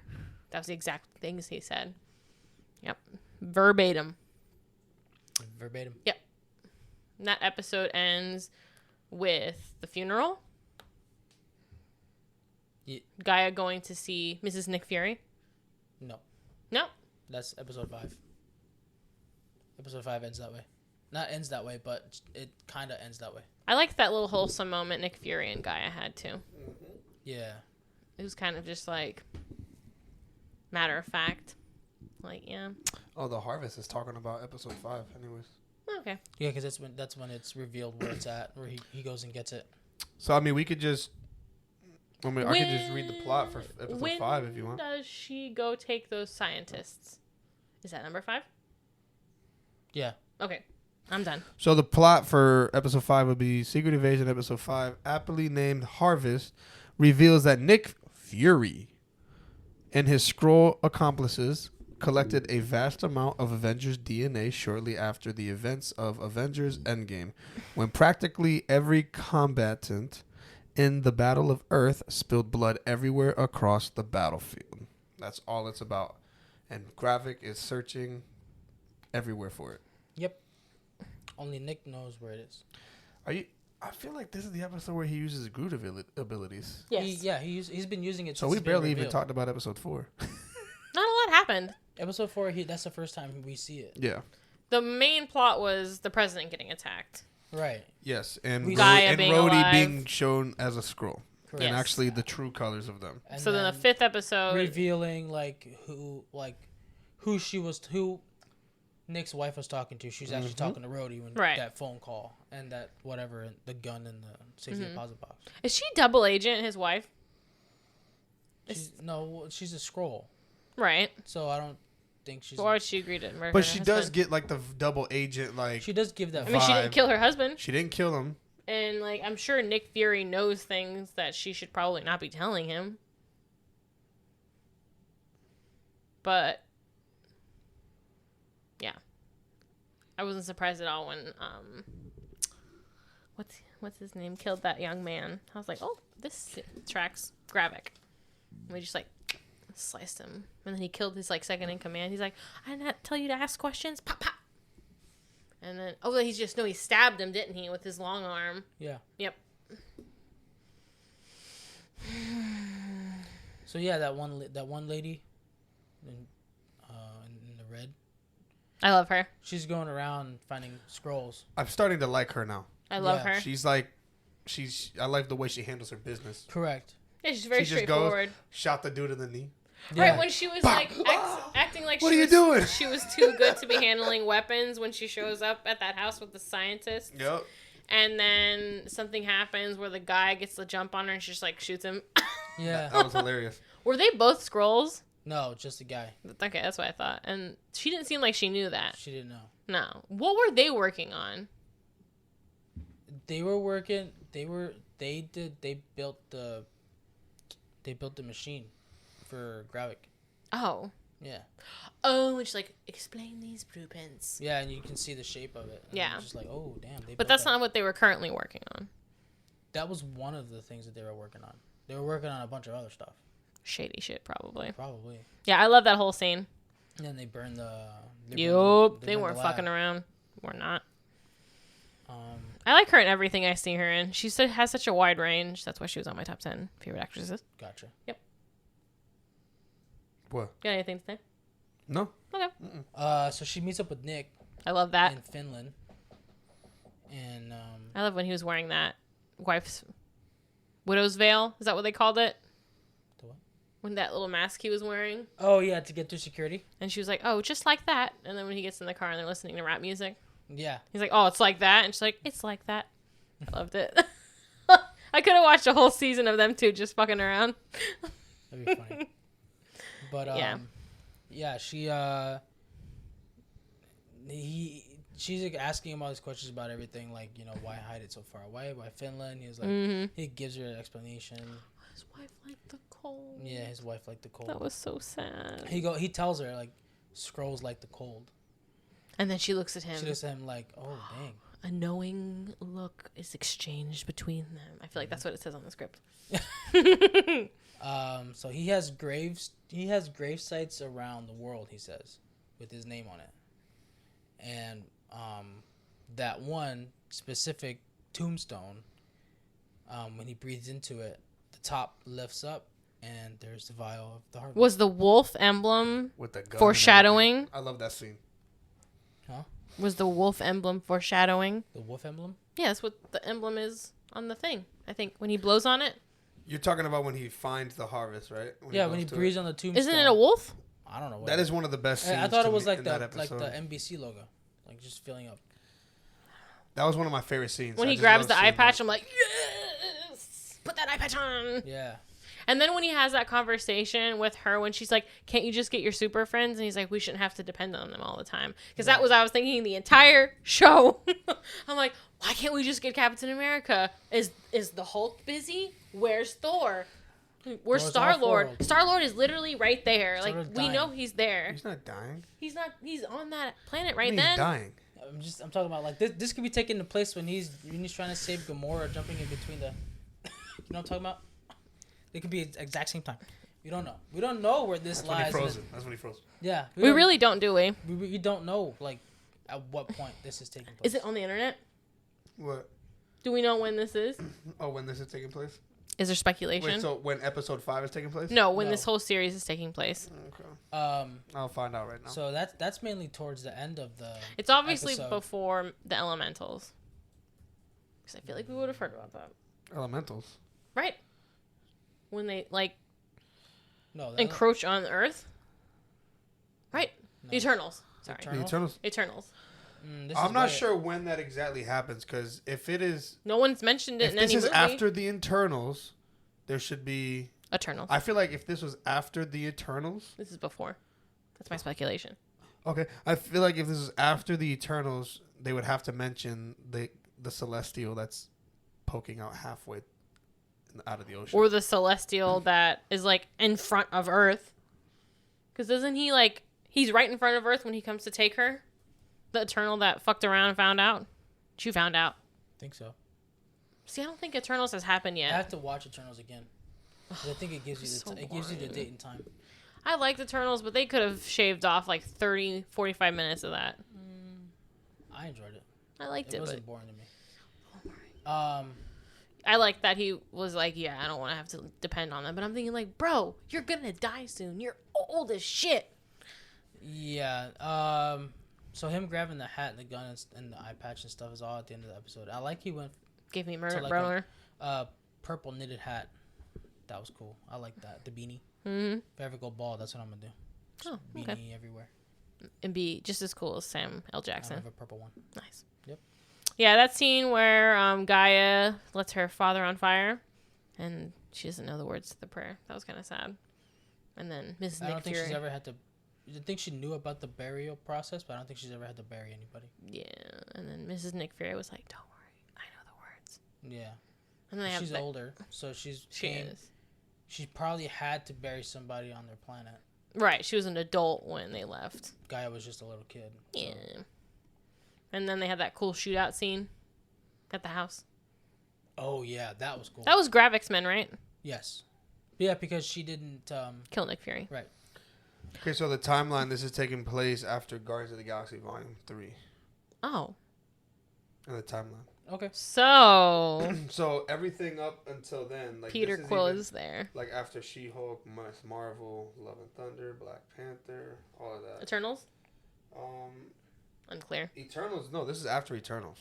That was the exact things he said. Yep. Verbatim. Verbatim. And that episode ends with the funeral. Ye- Gaia going to see Mrs. Nick Fury. No. No. That's episode 5. Episode 5 ends that way. Not ends that way, but it kind of ends that way. I liked that little wholesome moment Nick Fury and Gaia had too. Yeah. It was kind of just like matter of fact. Like, yeah. Oh, the Harvest is talking about episode 5, anyways. Okay. Yeah, because that's when it's revealed where it's at, where he goes and gets it. So I mean, we could just. I mean, I could just read the plot for episode when 5 if you want. does she go take those scientists? Is that number 5? Yeah. Okay. I'm done. So the plot for episode 5 would be Secret Invasion episode 5, aptly named Harvest, reveals that Nick Fury and his Skrull accomplices collected a vast amount of Avengers DNA shortly after the events of Avengers Endgame, when practically every combatant in the Battle of Earth spilled blood everywhere across the battlefield. That's all it's about. And Gravik is searching everywhere for it. Yep. Only Nick knows where it is. I feel like this is the episode where he uses Groot abilities. Yes. He's been using it. So since we it's been barely even revealed. talked about episode 4. Not a lot happened. Episode 4. That's the first time we see it. Yeah. The main plot was the president getting attacked. Right. Yes, and Gaia being Rhodey alive. being shown as a Skrull, Correct. and Yes. actually the true colors of them. And So then the 5th episode. revealing who she was, who Nick's wife was talking to. She's actually talking to Rhodey when Right. that phone call and that whatever, the gun in the safety deposit box. Is she double agent, his wife? She's a scroll. Right. So I don't think she's. Why would she agree to murder But her she does husband? get like the double agent. Like She does give that. I mean, she didn't vibe. kill her husband. she didn't kill him. And, like, I'm sure Nick Fury knows things that she should probably not be telling him. But, yeah. I wasn't surprised at all when, what's his name, killed that young man. I was like, oh, this tracks Gravik. And we just, like, sliced him. And then he killed his, like, second in command. He's like, I did not tell you to ask questions. Pop, pop. And then, he stabbed him, didn't he, with his long arm. Yeah. Yep. So yeah, that one lady, in the red. I love her. She's going around finding scrolls. I'm starting to like her now. I love Yeah. her. She's like, I like the way she handles her business. Correct. Yeah, she's very She just straightforward. Shot the dude in the knee. Yeah. Right when she was like acting like What she are you was, doing? she was too good to be handling weapons when she shows up at that house with the scientists. Yep. And then something happens where the guy gets the jump on her and she just like shoots him. Yeah. That was hilarious. Were they both scrolls? No, just a guy. Okay, that's what I thought. And she didn't seem like she knew that. She didn't know. No. What were they working on? They were working. They built the machine for Gravik. Oh. Yeah. Oh, and she's like, explain these blueprints. Yeah, and you can see the shape of it. And Yeah. it's just like, oh damn. But that's not what they were currently working on. That was one of the things that they were working on. They were working on a bunch of other stuff. Shady shit, probably. Probably. Yeah, I love that whole scene. And then they burned the. Yup. They burned weren't the fucking lab. around. We're not. Um, I like her in everything I see her in. She has such a wide range. That's why she was on my top 10 favorite actresses. gotcha. What? Got anything to say? No. Okay. So she meets up with Nick I love that. in Finland, and I love when he was wearing that wife's widow's veil. Is that what they called it? The what? When that little mask he was wearing. oh yeah, to get through security. And she was like, oh, just like that. And then when he gets in the car and they're listening to rap music, Yeah. he's like, oh, it's like that. And she's like, it's like that. I loved it. I could have watched a whole season of them two just fucking around. That'd be funny. But yeah, she's like asking him all these questions about everything, like, you know, why hide it so far away? Why Finland? He was like, he gives her an explanation. His wife liked the cold. Yeah, his wife liked the cold. That was so sad. He tells her like scrolls like the cold. And then she looks at him. She looks at him like, oh dang. A knowing look is exchanged between them. I feel like that's what it says on the script. So he has grave sites around the world, he says, with his name on it. And that one specific tombstone, when he breathes into it, the top lifts up and there's the vial of the heart. Was the wolf emblem With the gun. and foreshadowing? everything. I love that scene. Huh? Was the wolf emblem foreshadowing? The wolf emblem? Yeah, that's what the emblem is on the thing. I think when he blows on it. You're talking about when he finds the harvest, right? When goes he to breathes it. on the tombstone. Isn't it a wolf? I don't know. What That is one of the best scenes. I thought to it was me like in the that episode. NBC logo, like just filling up. That was one of my favorite scenes. When I he just grabs love the eye seeing patch, that. I'm like, yes! Put that eye patch on! Yeah. And then when he has that conversation with her when she's like, can't you just get your super friends? And he's like, we shouldn't have to depend on them all the time. Because that was I was thinking the entire show. I'm like, why can't we just get Captain America? Is the Hulk busy? Where's Thor? Where's Thor's Star-Lord? off-world. Star-Lord is literally right there. Star-Lord's Like, we dying. know he's there. He's not dying. He's not, he's on that planet I right mean, then. he's dying. I'm talking about like this could be taking the place when he's trying to save Gamora, jumping in between the. You know what I'm talking about? It could be exact same time. We don't know. We don't know where this That's when he lies. froze it. That's when he froze. Yeah. We don't- really don't, do we? We don't know like at what point this is taking place. Is it on the internet? What? Do we know when this is? Oh, when this is taking place? Is there speculation? Wait, so when episode 5 is taking place? No, when No. this whole series is taking place. Okay. I'll find out right now. So that's mainly towards the end of the. It's obviously episode. before the elementals. Because I feel like we would have heard about that. Elementals. Right? When they, like, No. That, encroach on Earth. Right? The No. Eternals. Sorry. The Eternals? Eternals. Eternals. This I'm is not way- sure when that exactly happens because if it is, No one's mentioned it if in this any is movie. after the Eternals, there should be. Eternals. I feel like if this was after the Eternals, This is before. That's my speculation. okay. I feel like if this is after the Eternals, they would have to mention the Celestial that's poking out halfway out of the ocean. Or the Celestial that is like in front of Earth. Because doesn't he like he's right in front of Earth when he comes to take her? The Eternal that fucked around and found out. She found out. think so. See, I don't think Eternals has happened I yet. have to watch Eternals again. 'Cause I think it gives you So it gives you the boring. date and time. I liked Eternals, but they could have shaved off like 30, 45 minutes of that. I enjoyed it. I liked It it, wasn't but boring to me. I like that he was like, yeah, I don't want to have to depend on them. But I'm thinking like, bro, you're gonna die soon. You're old as shit. Yeah. So him grabbing the hat and the gun and the eye patch and stuff is all at the end of the episode. I like he went Gave me murder, like brother. purple knitted hat. That was cool. I like that. The beanie. Mm-hmm. If I ever go bald, that's what I'm gonna do. Oh, Beanie okay. everywhere. And be just as cool as Sam L. I Jackson. have a purple one. Nice. Yep. Yeah, that scene where Gaia lets her father on fire, and she doesn't know the words to the prayer. That was kind of sad. And then Mrs. I Nick don't think Fury. she's ever had to. I think she knew about the burial process, but I don't think she's ever had to bury anybody. Yeah, and then Mrs. Nick Fury was like, "Don't worry, I know the words." Yeah. And then they have She's that- older, so She came. is She probably had to bury somebody on their planet. right. She was an adult when they left. Gaia was just a little kid. so- Yeah. And then they had that cool shootout scene at the house. Oh yeah, that was cool. That was Gravix Men, right? Yes. Yeah, because she didn't. Kill Nick Fury. Right. Okay, so the timeline, this is taking place after Guardians of the Galaxy Volume 3 Oh, in the timeline. Okay. so So everything up until then, like Peter this Quill even, is there. like after She-Hulk, Miss Marvel, Love and Thunder, Black Panther, all of that. Eternals? Um, Unclear. Eternals, no, this is after Eternals.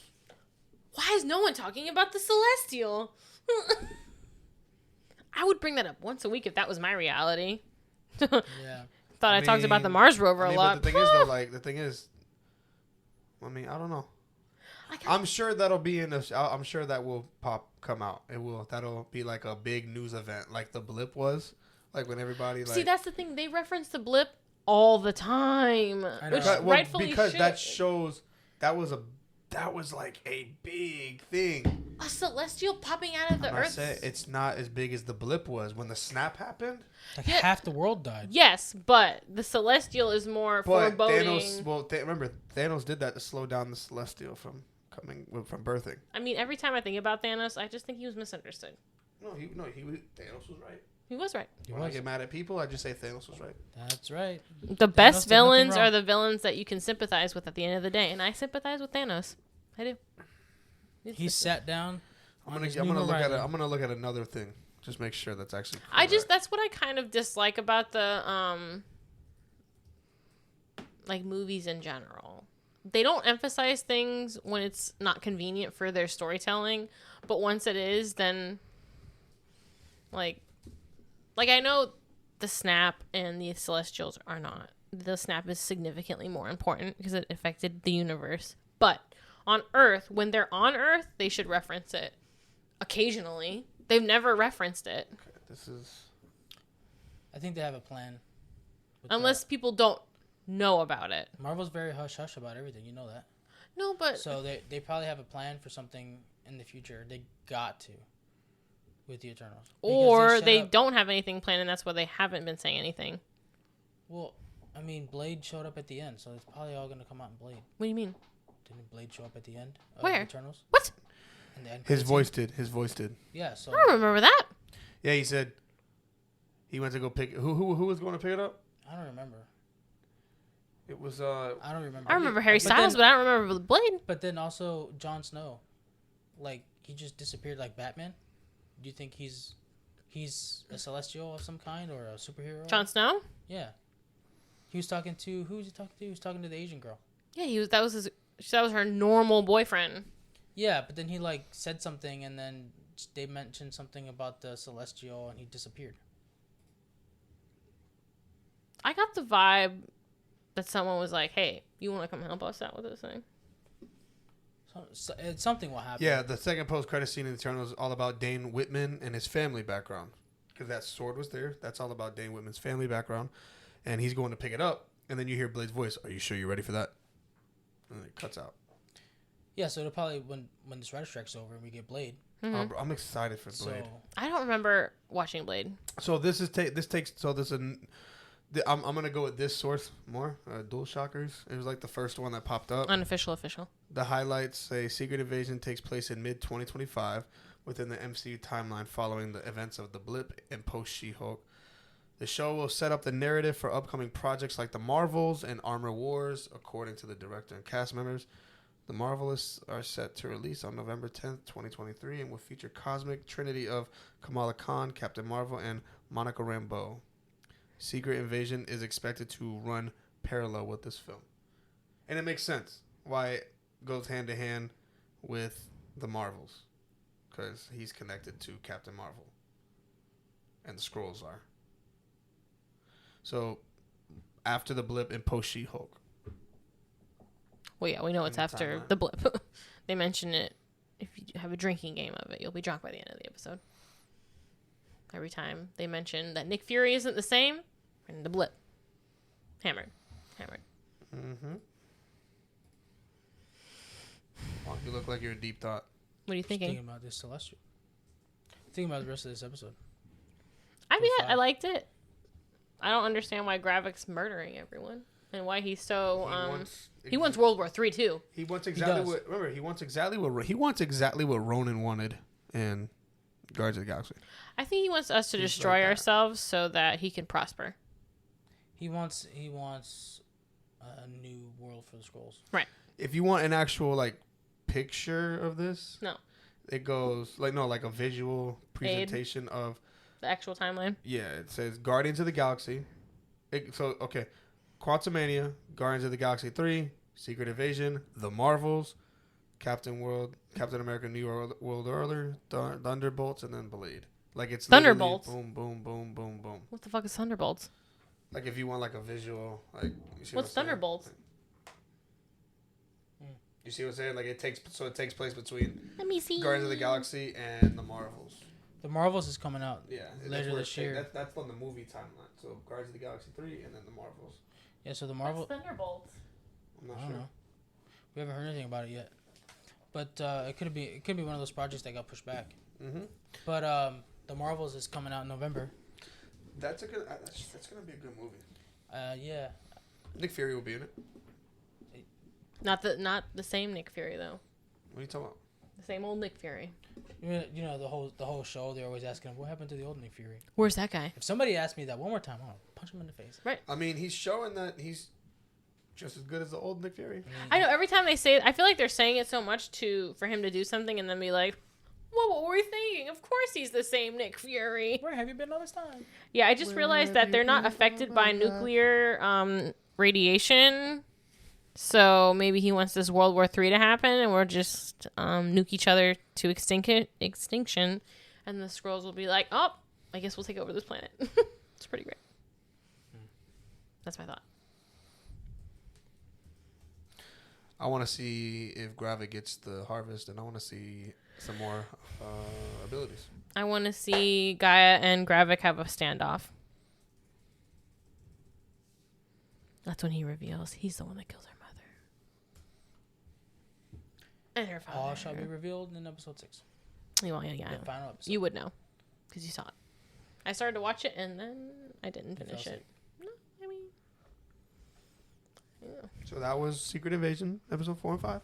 Why is no one talking about the Celestial? I would bring that up once a week if that was my reality. Thought Yeah. I talked about the mean- Mars rover a But lot. the thing is, though, like the thing is, I mean, I don't know. I got- I'm sure that'll be in the. I'm sure that will come out. It will. That'll be like a big news event, like the blip was, like when everybody like. See, that's the thing. They reference the blip all the time, I know. which Because, rightfully because should. that shows that was like a big thing. A celestial popping out of the I'm not earth. saying it's not as big as the blip was when the snap happened. Like Yeah. half the world died. Yes, but the celestial is more But foreboding. Thanos, remember Thanos did that to slow down the Celestial from from birthing. I mean, every time I think about Thanos, I just think he was misunderstood. Thanos was right. He was right. When I get mad at people, I just say Thanos was right. That's right. The did best nothing villains wrong. are the villains that you can sympathize with at the end of the day, and I sympathize with Thanos. I do. He sat down. I'm on gonna his I'm gonna new look at it. horizon. I'm gonna look at another thing. Just make sure that's actually. That's what I kind of dislike about the like movies in general. They don't emphasize things when it's not convenient for their storytelling, but once it is, then like I know the snap and the celestials are not. The snap is significantly more important because it affected the universe. But on Earth, when they're on Earth, they should reference it occasionally. They've never referenced it. Okay, this is. I think they have a plan. with Unless people don't know about it. that. Marvel's very hush hush about everything. You know that. No, but So they probably have a plan for something in the future. They got to. With the Eternals. Because or shut they up- don't have anything planned, and that's why they haven't been saying anything. Well, I mean, Blade showed up at the end, so it's probably all gonna come out in Blade. What do you mean? Didn't Blade show up at the end? Of Where? Eternals. What? In the end His credit voice scene? did. His voice did. Yeah. So I don't remember that. Yeah, he said. He went to go pick. Who was going to pick it up? I don't remember. It was I don't remember. I remember Harry But Styles, then- but I don't remember the Blade. But then also Jon Snow, like he just disappeared like Batman. Do you think he's a celestial of some kind or a superhero? Jon Snow? Yeah. He was talking to who was he talking to? He was talking to the Asian girl. Yeah, that was her normal boyfriend. Yeah, but then he like said something and then they mentioned something about the celestial and he disappeared. I got the vibe that someone was like, "Hey, you want to come help us out with this thing?" Something will happen. Yeah, the second post-credit scene in Eternal is all about Dane Whitman and his family background. Because that sword was there. That's all about Dane Whitman's family background. And he's going to pick it up. And then you hear Blade's voice. Are you sure you're ready for that? And it cuts out. Yeah, so it'll probably, when this writer strike's over and we get Blade. Mm-hmm. I'm excited for So, Blade. I don't remember watching Blade. So this is I'm gonna go with this source more. Dual Shockers. It was like the first one that popped up. Unofficial, official. The highlights say Secret Invasion takes place in mid 2025 within the MCU timeline following the events of The Blip and post She-Hulk. The show will set up the narrative for upcoming projects like The Marvels and Armor Wars, according to the director and cast members. The Marvelists are set to release on November 10th, 2023, and will feature cosmic trinity of Kamala Khan, Captain Marvel, and Monica Rambeau. Secret Invasion is expected to run parallel with this film. And it makes sense why it goes hand to hand with the Marvels. Because he's connected to Captain Marvel. And the Skrulls are. So, after the Blip and post She-Hulk. Well, yeah, we know it's In the after timeline. the Blip. They mention it. If you have a drinking game of it, you'll be drunk by the end of the episode. Every time they mention that Nick Fury isn't the same, and the Blip. Hammered. Mm-hmm. Well, you look like you're in deep thought. What are you just thinking? thinking about this Celestial. Thinking about the rest of this episode. I mean, I 5. liked it. I don't understand why Gravik's murdering everyone and why he's so. He wants World War III too. He wants exactly does. what. Remember, he wants exactly what Ronan wanted in Guardians of the Galaxy. I think he wants us to He's destroy like that. ourselves so that he can prosper. He wants a new world for the Skrulls. If you want an actual like picture of this, No. it goes like a visual presentation of The actual timeline. it says Guardians of the Galaxy. Quantumania, Guardians of the Galaxy 3, Secret Invasion, The Marvels, Captain America New World Order, Thunderbolts, and then Blade. Like it's literally Thunderbolts? boom, boom, boom, boom, boom. What the fuck is Thunderbolts? Like if you want like a visual, like you see What's what I'm saying? Thunderbolts? You see what I'm saying? Like it takes place between Let me see. Guardians of the Galaxy and the Marvels. The Marvels is coming out. Yeah, and Later that's where this year. That's on the movie timeline. So Guardians of the Galaxy 3 and then the Marvels. Yeah, so the What's Marvel. Thunderbolts? I'm not I sure. don't know. We haven't heard anything about it yet. But it could be one of those projects that got pushed back. Mm-hmm. But the Marvels is coming out in November. That's gonna be a good movie. Yeah. Nick Fury will be in it. Not the same Nick Fury though. What are you talking about? The same old Nick Fury. You know the whole show. They're always asking, "What happened to the old Nick Fury?" Where's that guy? If somebody asked me that one more time, I'll punch him in the face. I mean, he's showing that he's just as good as the old Nick Fury. I know every time they say it, I feel like they're saying it so much for him to do something and then be like, "Well, what were we thinking? Of course he's the same Nick Fury." Where have you been all this time? Yeah, I just realized that they're not affected by nuclear radiation. So maybe he wants this World War III to happen, and we'll just nuke each other to extinction, and the Skrulls will be like, "Oh, I guess we'll take over this planet." It's pretty great. That's my thought. I want to see if Gravik gets the harvest, and I want to see some more abilities. I want to see Gaia and Gravik have a standoff. That's when he reveals he's the one that killed her mother. And her father. All shall be revealed in episode 6. Well, yeah. The final episode. You would know, because you saw it. I started to watch it and then I didn't finish fell it. No, I mean, yeah. So that was Secret Invasion, episode 4 and 5.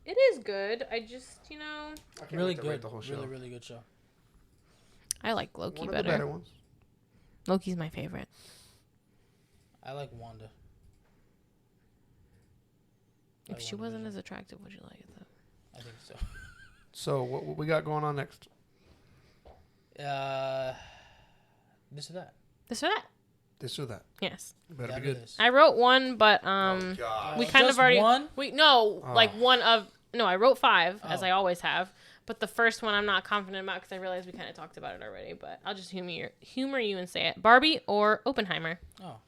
It is good. I just, I can't Really wait to rate good. the whole show. Really, really good show. I like Loki One of better. the better ones. Loki's my favorite. I like Wanda. If she wasn't as attractive, would you like it though? I think so. So what we got going on next? This or that. This or that? This or that? Yes. Better That be or good. this. I wrote one, but God. we kind of Just already. one? Like one of. No, I wrote 5 as Oh. I always have. But the first one I'm not confident about because I realized we kind of talked about it already. But I'll just humor you and say it: Barbie or Oppenheimer. Oh,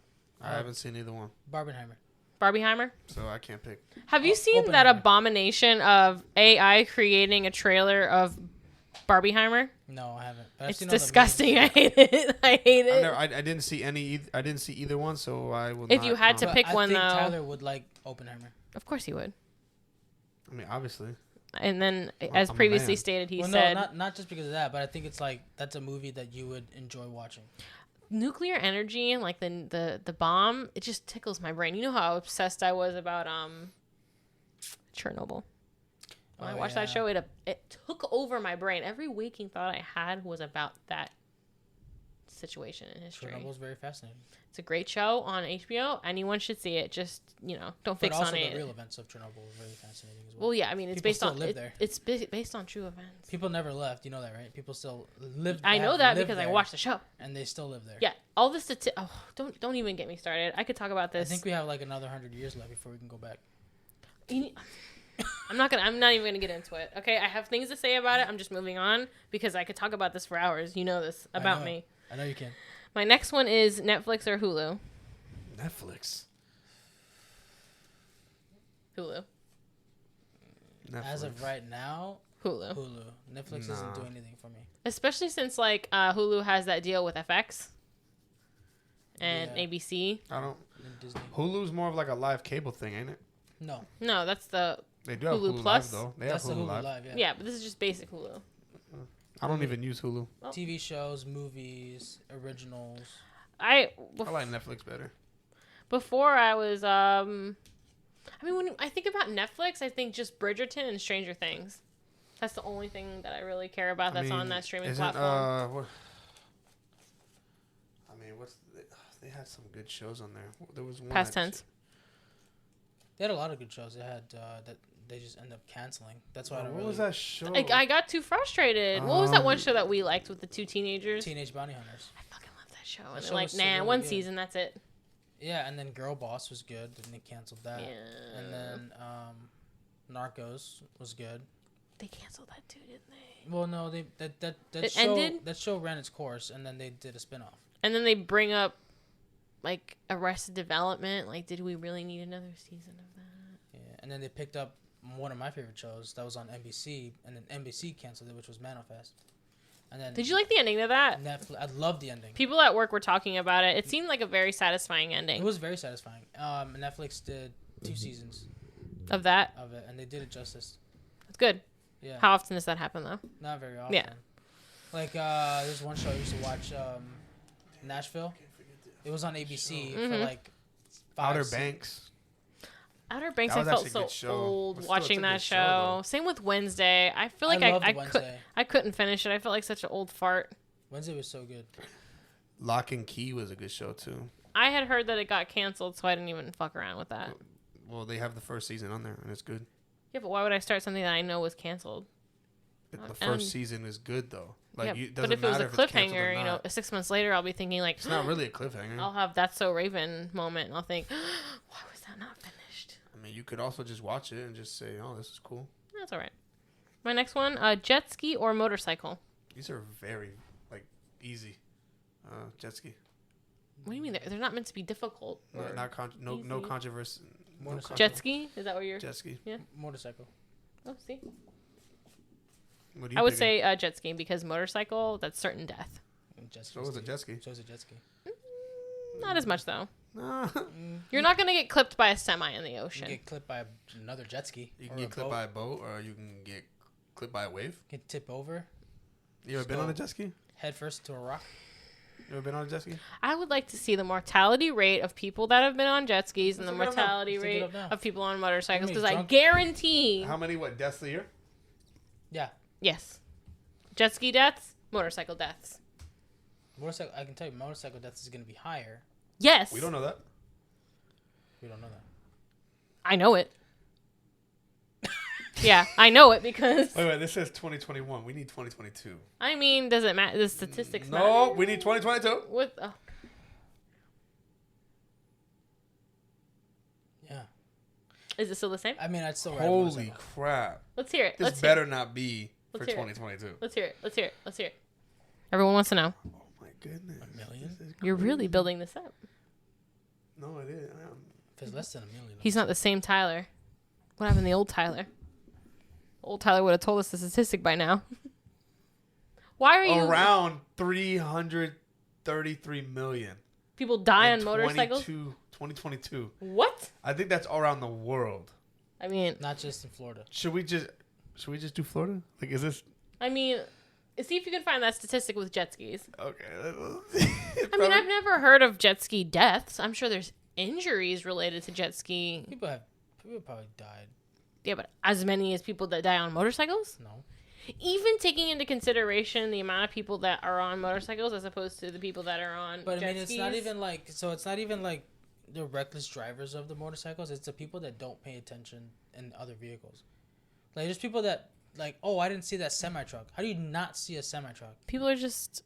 I haven't seen either one. Barbenheimer. Barbieheimer. So I can't pick. Have you seen that Oppenheimer. abomination of AI creating a trailer of Barbieheimer? No, I haven't. But I've It's seen all the disgusting. memes. I hate it. I hate I, it. never, I didn't see any. I didn't see either one, so I will. If not you had to comment. pick one, I think though. Tyler would like Oppenheimer. Of course he would. I mean, obviously. And then, Well, as I'm a previously man. stated, he Well, said, no, not just because of that, but I think it's like that's a movie that you would enjoy watching. nuclear energy and like the bomb. It just tickles my brain. You know how obsessed I was about Chernobyl. When I watched that show, it took over my brain. Every waking thought I had was about that situation in history. Chernobyl's very fascinating. It's a great show on HBO. Anyone should see it. Just, don't But fix also on it. the real events of Chernobyl were very fascinating as well. Well, yeah, I mean, it's People based still on live there. It's based on true events. People never left. You know that, right? People still live. I know have that lived because I there, watched the show. and they still live there. Yeah, all this don't even get me started. I could talk about I this. think we have like another 100 years left before we can go back. I'm not even gonna get into it. Okay, I have things to say about it. I'm just moving on because I could talk about this for hours. You know this about me. I know you can. My next one is Netflix or Hulu. Netflix. Hulu. As of right now, Hulu. Hulu. Netflix doesn't do anything for me. Especially since Hulu has that deal with FX and Yeah. ABC. I don't. And Disney. Hulu's more of like a live cable thing, ain't it? No, No, that's the They do have Hulu Hulu Plus? Live though. They that's have the Hulu, Hulu Live. Live. Yeah. yeah, but this is just basic Hulu. I don't even use Hulu. TV shows, movies, originals. I like Netflix better. Before I was I mean, when I think about Netflix, I think just Bridgerton and Stranger Things. That's the only thing that I really care about that's on that streaming platform. They had some good shows on there. There was one. Past tense. They had a lot of good shows. They had that they just end up canceling. That's why I don't What really. was that show? I got too frustrated. What was that one show that we liked with the two teenagers? Teenage Bounty Hunters. I fucking love that show. That And they're show like, was so nah, really one good. season, that's it. Yeah, and then Girl Boss was good, and they canceled that. Yeah. And then Narcos was good. They canceled that too, didn't they? Well, no, that It show ended? that show ran its course, and then they did a spinoff. And then they bring up like Arrested Development. Like, did we really need another season of that? Yeah, and then they picked up one of my favorite shows that was on NBC, and then NBC canceled it, which was Manifest. And then Did you like the ending of that? Netflix? I loved the ending. People at work were talking about it. It seemed like a very satisfying ending It was very satisfying. Netflix did 2 seasons of that. of it, and they did it justice. It's good. Yeah, How often does that happen though? not very often. Yeah. Like there's one show I used to watch, Nashville. It was on ABC for Mhm. like Outer 5 se- Banks. Outer Banks, That I was felt actually a so good show. old But still, it's watching a that good show, show. though. Same with Wednesday. I feel like loved I Wednesday. couldn't finish it. I felt like such an old fart. Wednesday was so good. Lock and Key was a good show too. I had heard that it got canceled, so I didn't even fuck around with that. Well, they have the first season on there, and it's good. Yeah, but why would I start something that I know was canceled? The And- first season is good though. Like, yeah, it but doesn't if it was a matter if it's canceled or cliffhanger, not. 6 months later, I'll be thinking like, It's not really a cliffhanger. I'll have That's So Raven moment, and I'll think, why was that not finished? I mean, you could also just watch it and just say, "Oh, this is cool." That's all right. My next one, jet ski or motorcycle? These are very easy. Jet ski. What do you mean? They're not meant to be difficult. No, or- no easy. controversy. No Motorcycle. Jet ski? Is that what you're? Jet ski. Motorcycle. Oh, see. What are you I would picking? say jet ski because motorcycle, that's certain death. Jet So was a jet ski. So is a jet ski. Not as much though. Nah. You're not gonna get clipped by a semi in the You ocean. can get clipped by another jet ski. You can or get a clipped boat. by a boat, or you can get clipped by a wave. You can tip over You ever Just been go- on a jet ski? head first to a rock. You ever been on a jet ski? I would like to see the mortality rate of people that have been on jet skis and the Let's look it up now. mortality Let's look it rate up now. of people on motorcycles How because many I drunk- guarantee. How many deaths a year? Yeah. Yes. Jet ski deaths, motorcycle deaths. Motorcycle. I can tell you, motorcycle deaths is going to be higher. Yes. We don't know that. We don't know that. I know it. Yeah, I know it because Wait. This says 2021. We need 2022. I mean, does it matter? The statistics No, matter? we need 2022. With Yeah. is it still the same? I mean, I'd still ride a Holy motorcycle. crap! Let's hear it. This Let's hear better it. not be for Let's hear it. 2022. Let's hear it. Let's hear it. Let's hear it. Everyone wants to know. Oh my goodness. A million? This is You're really crazy. building this up. No, it is. If it's less than $1 million. He's not the same Tyler. What happened to the old Tyler? Old Tyler would have told us the statistic by now. Why are you... Around 333 million. People die in on motorcycles? 2022. What? I think that's all around the world. I mean... Not just in Florida. Should we just do Florida? Like, is this... I mean... See if you can find that statistic with jet skis. Okay. I mean, I've never heard of jet ski deaths. I'm sure there's injuries related to jet ski. People probably died. Yeah, but as many as people that die on motorcycles? No. Even taking into consideration the amount of people that are on motorcycles as opposed to the people that are on But jet I mean, it's skis. not even like the reckless drivers of the motorcycles. It's the people that don't pay attention in other vehicles. Like, there's people that, like, oh, I didn't see that semi-truck. How do you not see a semi-truck? People are just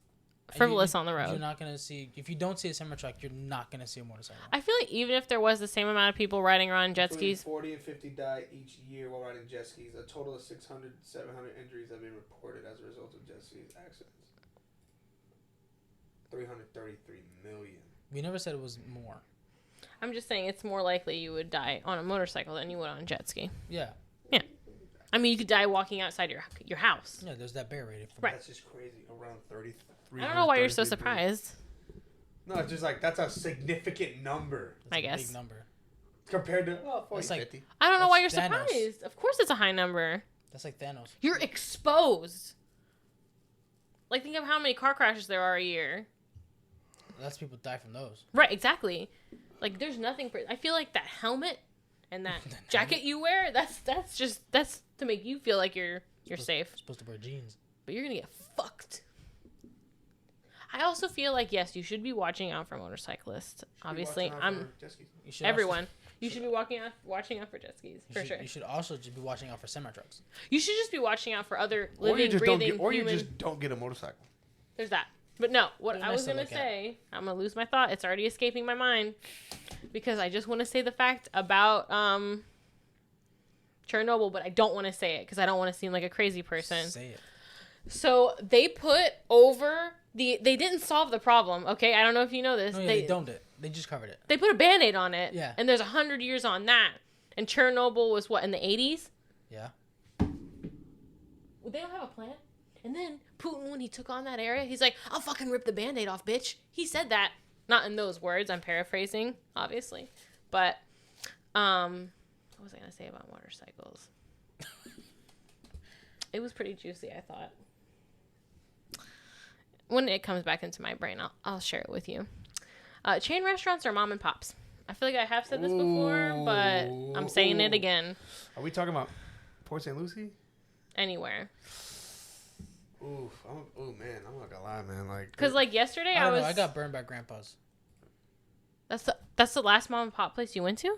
frivolous on the You're road. not going to see, if you don't see a semi-truck, you're not going to see a motorcycle. I feel like even if there was the same amount of people riding around jet Between skis, 40 and 50 die each year while riding jet skis. A total of 600, 700 injuries have been reported as a result of jet skis accidents. 333 million. We never said it was more. I'm just saying it's more likely you would die on a motorcycle than you would on a jet ski. Yeah. I mean, you could die walking outside your house. Yeah, there's that bear rating. Right. That's just crazy. Around 33. I don't know why you're so surprised. No, it's just like that's a significant number That's I a guess. big number. compared to 40, That's like- 50. I don't know why you're That's Thanos. surprised. Of course it's a high number. That's like Thanos. You're exposed. Like, think of how many car crashes there are a year. Lots of people die from those. Right, exactly. Like, there's nothing... I feel like that helmet and that jacket you wear, that's to make you feel like you're safe. You're supposed to wear jeans. But you're gonna get fucked. I also feel like, yes, you should be watching out for motorcyclists. Obviously, You should everyone. You should be watching out for jet skis, for sure. You should also just be watching out for semi-trucks. You should just be watching out for other Or you living, just don't breathing get, or you human... just don't get a motorcycle. There's that. But no, what They're I nice was to going look to at. say, I'm going to lose my thought. It's already escaping my mind. Because I just want to say the fact about Chernobyl, but I don't want to say it because I don't want to seem like a crazy person. Say it. So they put over they didn't solve the problem, okay? I don't know if you know this. No, yeah, they domed it. They just covered it. They put a Band-Aid on it. Yeah. And there's 100 years on that. And Chernobyl was what, in the 80s? Yeah. Well, they don't have a plan. And then Putin, when he took on that area, he's like, I'll fucking rip the Band-Aid off, bitch. He said that. Not in those words. I'm paraphrasing, obviously. But, what was I going to say about motorcycles? It was pretty juicy, I thought. When it comes back into my brain, I'll share it with you. Chain restaurants or mom and pops? I feel like I have said this before, but I'm saying it again. Are we talking about Port St. Lucie? Anywhere. Ooh, man, I'm not gonna lie, man. Like, Because, like, yesterday I I don't was... know. I got burned by grandpa's. That's the last mom and pop place you went to?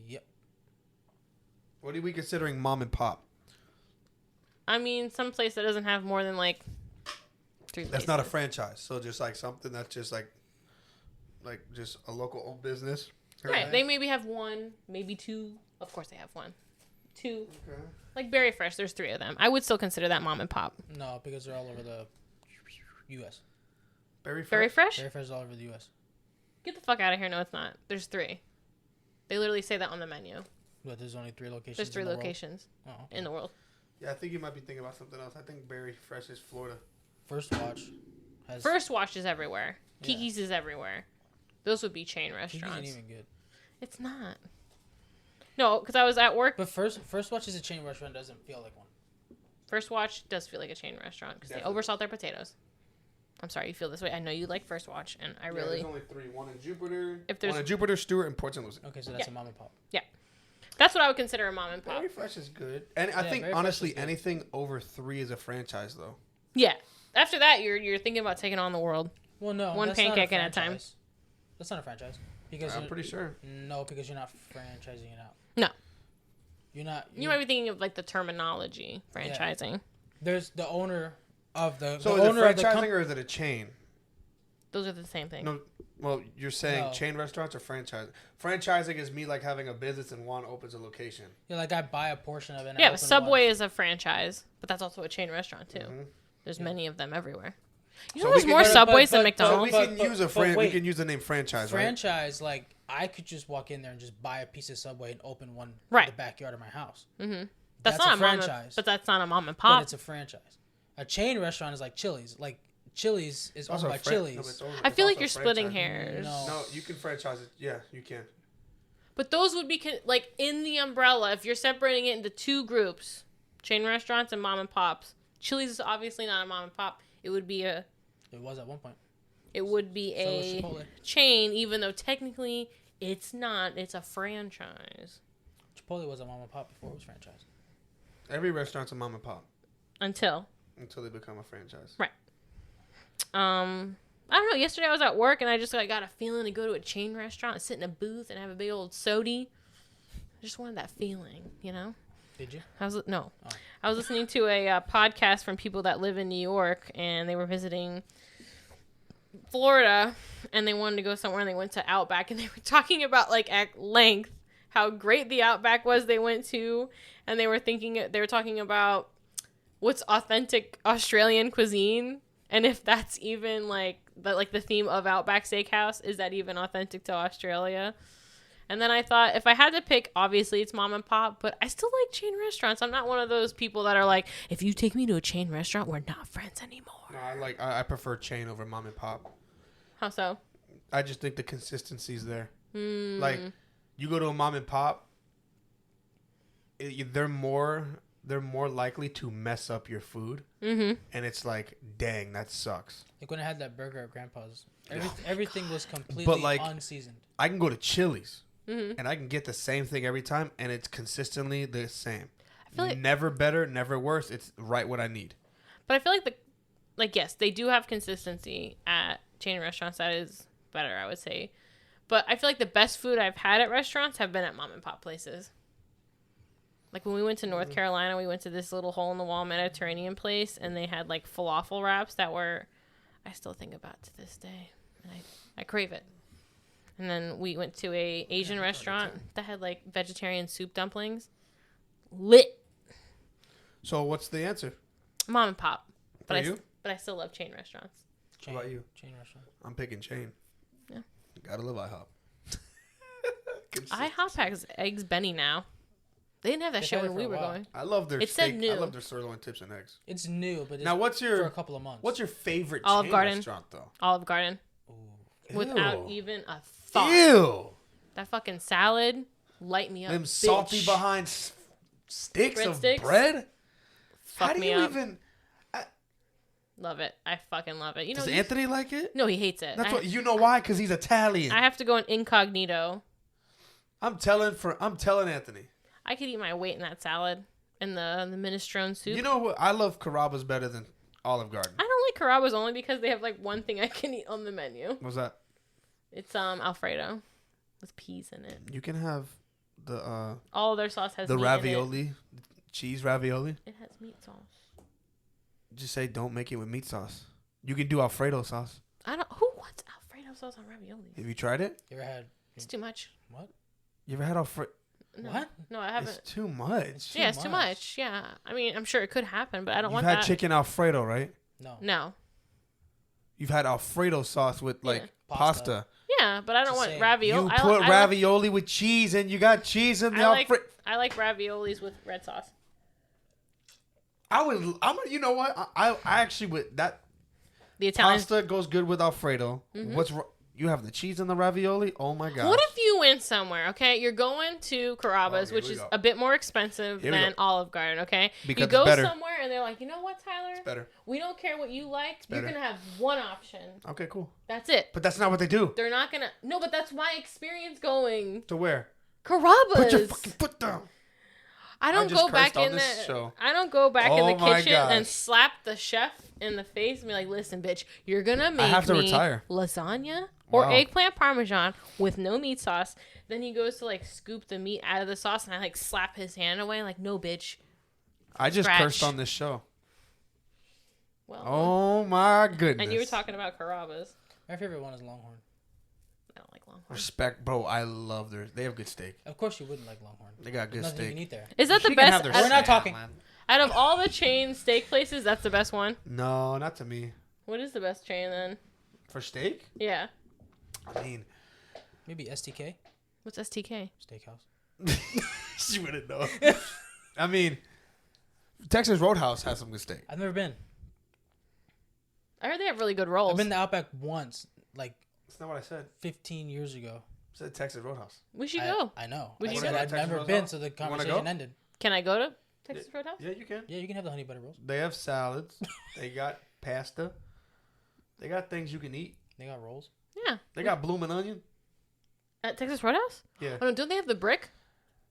Yep. what are we considering mom and pop? I mean, some place that doesn't have more than, like, 3 That's not a places. franchise, so just like something that's just like just a local owned business. Right. They maybe have one, maybe two. Of course they have one. Two. Okay. Like Berry Fresh, there's 3 of them. I would still consider that mom and pop. No, because they're all over the U.S. Berry Fresh. Berry Fresh? Berry Fresh is all over the U.S. Get the fuck out of here. No, it's not. There's 3. They literally say that on the menu. But there's only 3 locations. There's 3 in the world? locations Oh. in the world. Yeah, I think you might be thinking about something else. I think Berry Fresh is Florida. First Watch has. First Watch is everywhere. Yeah. Kiki's is everywhere. Those would be chain Kiki's ain't restaurants. even good. It's not. No, because I was at work. But First Watch is a chain restaurant. Doesn't feel like one. First Watch does feel like a chain restaurant because they Definitely. oversalt their potatoes. I'm sorry you feel this way. I know you like First Watch, and I Yeah, really... there's only 3. One in Jupiter. If there's- one in Jupiter, Stewart, and Port St. Lucie. Okay, so that's Yeah. a mom and pop. That's what I would consider a mom and pop. Berry Fresh is good, and I Yeah, think Berry Fresh honestly is good. anything over 3 is a franchise though. Yeah. After that, you're thinking about taking on the world. Well, no. One that's not pancake at a time. franchise. That's not a franchise. Because I'm you're- pretty sure. No, because you're not franchising it out. No. You're not. You might be thinking of like the terminology franchising. There's the owner of the. So the is owner it of the franchising or is it a chain? Those are the same thing. No. Well, you're saying No. chain restaurants or franchising? Franchising is me like having a business and one opens a location. Yeah, like I buy a portion of it. And I Yeah, open Subway one. is a franchise, but that's also a chain restaurant too. Mhm. There's Yeah. many of them everywhere. You So know, we there's can- more but- Subways than but- So we McDonald's. can use a but we wait. can use the name franchise, right? Franchise, like I could just walk in there and just buy a piece of Subway and open one Right. in the backyard of my house. Mm-hmm. That's not a a mom, franchise. but that's not a mom and But pop. it's a franchise. A chain restaurant is like Chili's. Like Chili's is owned Also, by fran- no, Chili's. but it's also- I it's feel like also you're splitting franchise. hairs. No. No, you can franchise it. Yeah, you can. But those would be like in the umbrella. If you're separating it into two groups, chain restaurants and mom and pops. Chili's is obviously not a mom and pop. It would be a It was at one point. it would be So was a Chipotle. chain, even though technically it's not. It's a franchise. Chipotle was a mom and pop before it was franchise. Every restaurant's a mom and pop Until until they become a franchise. I don't know. Yesterday I was at work and I just got a feeling to go to a chain restaurant and sit in a booth and have a big old sody. I just wanted that feeling, you know. Did you? I was no, Oh. I was listening to a podcast from people that live in New York, and they were visiting Florida, and they wanted to go somewhere, and they went to Outback, and they were talking about like at length how great the Outback was they went to, and they were talking about what's authentic Australian cuisine, and if that's even like the theme of Outback Steakhouse, is that even authentic to Australia? And then I thought, if I had to pick, obviously it's mom and pop, but I still like chain restaurants. I'm not one of those people that are like, if you take me to a chain restaurant, we're not friends anymore. No, I prefer chain over mom and pop. How so? I just think the consistency's there. Mm. Like, you go to a mom and pop, they're more likely to mess up your food, Mm-hmm. and it's like, dang, that sucks. Like when I had that burger at Grandpa's, everything was completely But, like, unseasoned. I can go to Chili's, Mm-hmm. and I can get the same thing every time, and it's consistently the same. I feel like, Never better, never worse. It's right what I need. but I feel like yes, they do have consistency at chain restaurants. That is better, I would say. But I feel like the best food I've had at restaurants have been at mom and pop places. Like when we went to North Carolina, we went to this little hole in the wall Mediterranean place, and they had like falafel wraps that were, I still think about to this day, and I crave it. And then we went to a Asian restaurant that had like vegetarian soup dumplings. Lit. So what's the answer? Mom and pop. But For you? but I still love chain restaurants. Chain, What about you? Chain restaurant. I'm picking chain. Yeah. Gotta love IHOP. IHOP has Eggs Benny now. They didn't have that They've shit had when it we for a were while. going. I love their It said steak. I new. love their sirloin tips and eggs. It's new, but it's Now, what's for your a couple of months. what's your favorite Olive chain Garden. restaurant though? Olive Garden. Ooh. Without Ew. even a thought. Ew. That fucking salad light me up. Them salty bitch. behind sticks of Breadsticks? bread. Fuck How do me you up. even? Love it. I fucking love it. You know, Does he's- Anthony like it? No, he hates it. That's what you know why? Because he's Italian. I have to go in incognito. I'm telling Anthony. I could eat my weight in that salad and the minestrone soup. You know what? I love Carrabba's better than Olive Garden. I don't like Carrabba's only because they have like one thing I can eat on the menu. What's that? It's Alfredo with peas in it. You can have the All of their sauce has the meat in it. ravioli, cheese ravioli. It has meat sauce. Just say don't make it with meat sauce. You can do Alfredo sauce. I don't. Who wants Alfredo sauce on ravioli? Have you tried it? You ever had It's too much. what? You ever had Alfredo? No. What? No, I haven't. It's too much. Yeah, it's too much. Yeah, I mean, I'm sure it could happen, but I don't You've want had that. chicken Alfredo, right? No. No. You've had Alfredo sauce with like Yeah. pasta. Pasta. Yeah, but I don't Just want saying. ravioli. You I put like ravioli with cheese, and you got cheese in the Alfredo. I like raviolis with red sauce. You know what? I actually would that The Italian. pasta goes good with Alfredo. You have the cheese in the ravioli? Oh my god! What if you went somewhere, okay? You're going to Carrabba's, here which we is go. a bit more expensive Here we than go. Olive Garden, okay? Because you it's go better. somewhere and they're like, you know what, Tyler? It's better. We don't care what you like. You're better. going to have one option. Okay, cool. That's it. But that's not what they do. They're not going to. No, but that's my experience going. To where? Carrabba's. Put your fucking foot down. I don't just go back cursed on in this the. show. I don't go back in Oh the my kitchen and gosh. slap the chef in the face and be like, "Listen, bitch, you're gonna make have to me retire. lasagna or Wow. eggplant parmesan with no meat sauce." Then he goes to like scoop the meat out of the sauce, and I like slap his hand away, like, "No, bitch." I just Scratch. cursed on this show. Well, Oh my goodness. and you were talking about Carrabba's. My favorite one is Longhorn. I don't like Longhorn. Respect, bro. I love they have good steak. Of course, you wouldn't like Longhorn. They got good Nothing you steak. can eat there. Is that the She can have best? their We're not salad. talking. Out of all the chain steak places, that's the best one. No, not to me. What is the best chain then? For steak? Yeah. I mean, Maybe STK What's STK? Steakhouse. she wouldn't know. I mean, Texas Roadhouse has some good steak. I've never been. I heard they have really good rolls. I've been to Outback once, like That's not what I said. 15 years ago. I said Texas Roadhouse. We should go. I know. Would I you said go? I've Texas never Roadhouse? been, so the You wanna conversation go? ended. Can I go to Texas Roadhouse? Yeah, you can. Yeah, you can have the honey butter rolls. They have salads. They got pasta. They got things you can eat. They got rolls. Yeah. They got bloomin' onion. At Texas Roadhouse? Yeah. Oh, no, don't they have the brick?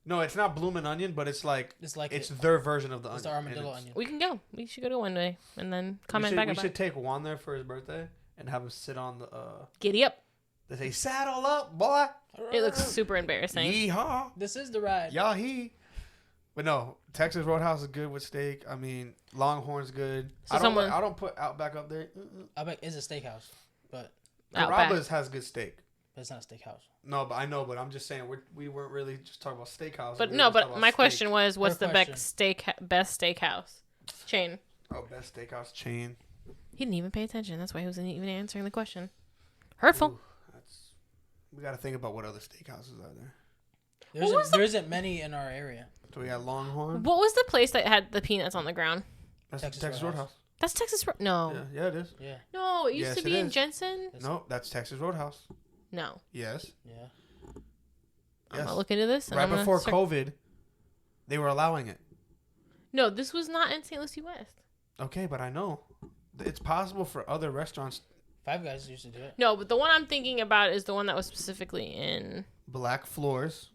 No, it's not bloomin' onion, but it's like It's their version of the it's onion. the and armadillo it's- onion. We can go. We should go to one day and then We comment should, back we about should it. take Juan there for his birthday and have him sit on the. Giddy up. They say, "Saddle up, boy." It looks super embarrassing. Yeehaw. This is the ride. Yahi. But no, Texas Roadhouse is good with steak. I mean, Longhorn's good. So I don't put Outback up there. Outback is a steakhouse, but Outback. Carrabba's has good steak. it's not a steakhouse. No, but I know. But I'm just saying we weren't really just talking about steakhouse. But we no, were talking but about my steak. question was, what's Her the question. best steakhouse chain? Oh, best steakhouse chain. He didn't even pay attention. That's why he wasn't even answering the question. Hurtful. Ooh, we got to think about what other steakhouses are there. There isn't many in our area. So we got Longhorn. What was the place that had the peanuts on the ground? That's Texas Texas Roadhouse. Roadhouse. That's Texas. No. Yeah, it is. Yeah. No, it used Yes, to it be in is. Jensen. No, that's Texas Roadhouse. No. Yes. Yeah. I'm Yes. gonna look into this. And Right I'm gonna before start- COVID, they were allowing it. No, this was not in St. Lucie West. Okay, but I know it's possible for other restaurants. Five Guys used to do it. No, but the one I'm thinking about is the one that was specifically in. Black floors.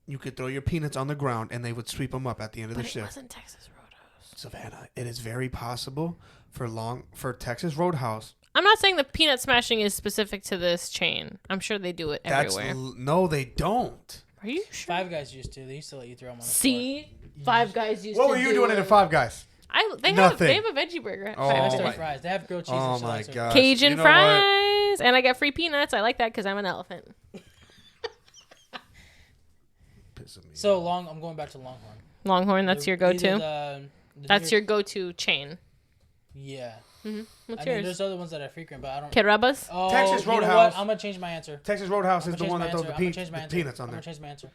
You could throw your peanuts on the ground and they would sweep them up at the end of But the it shift. wasn't Texas Roadhouse. Savannah, it is very possible for Texas Roadhouse. I'm not saying the peanut smashing is specific to this chain. I'm sure they do it everywhere. No, they don't. Are you sure? Five Guys used to. They used to let you throw them on the floor. See, Five Guys used What to were you do doing in it. the Five Guys? They Nothing. have a veggie burger. at Oh, Five Five Guys. Star my- fries. They have grilled cheese Oh and shit my like that. god. Cajun You know fries, and I get free peanuts. I like that because I'm an elephant. what? Pissing me. So I'm going back to Longhorn. Longhorn, that's your Either go-to. the That's New your go-to chain. Yeah. What's I mean, yours? there's other ones that I frequent, but I don't. Carrabba's. Oh, Texas you know Roadhouse. what? I'm gonna change my answer. Texas Roadhouse I'm is gonna the one that change throws my the, answer. I'm gonna change my answer. peanuts on I'm there. gonna change my answer.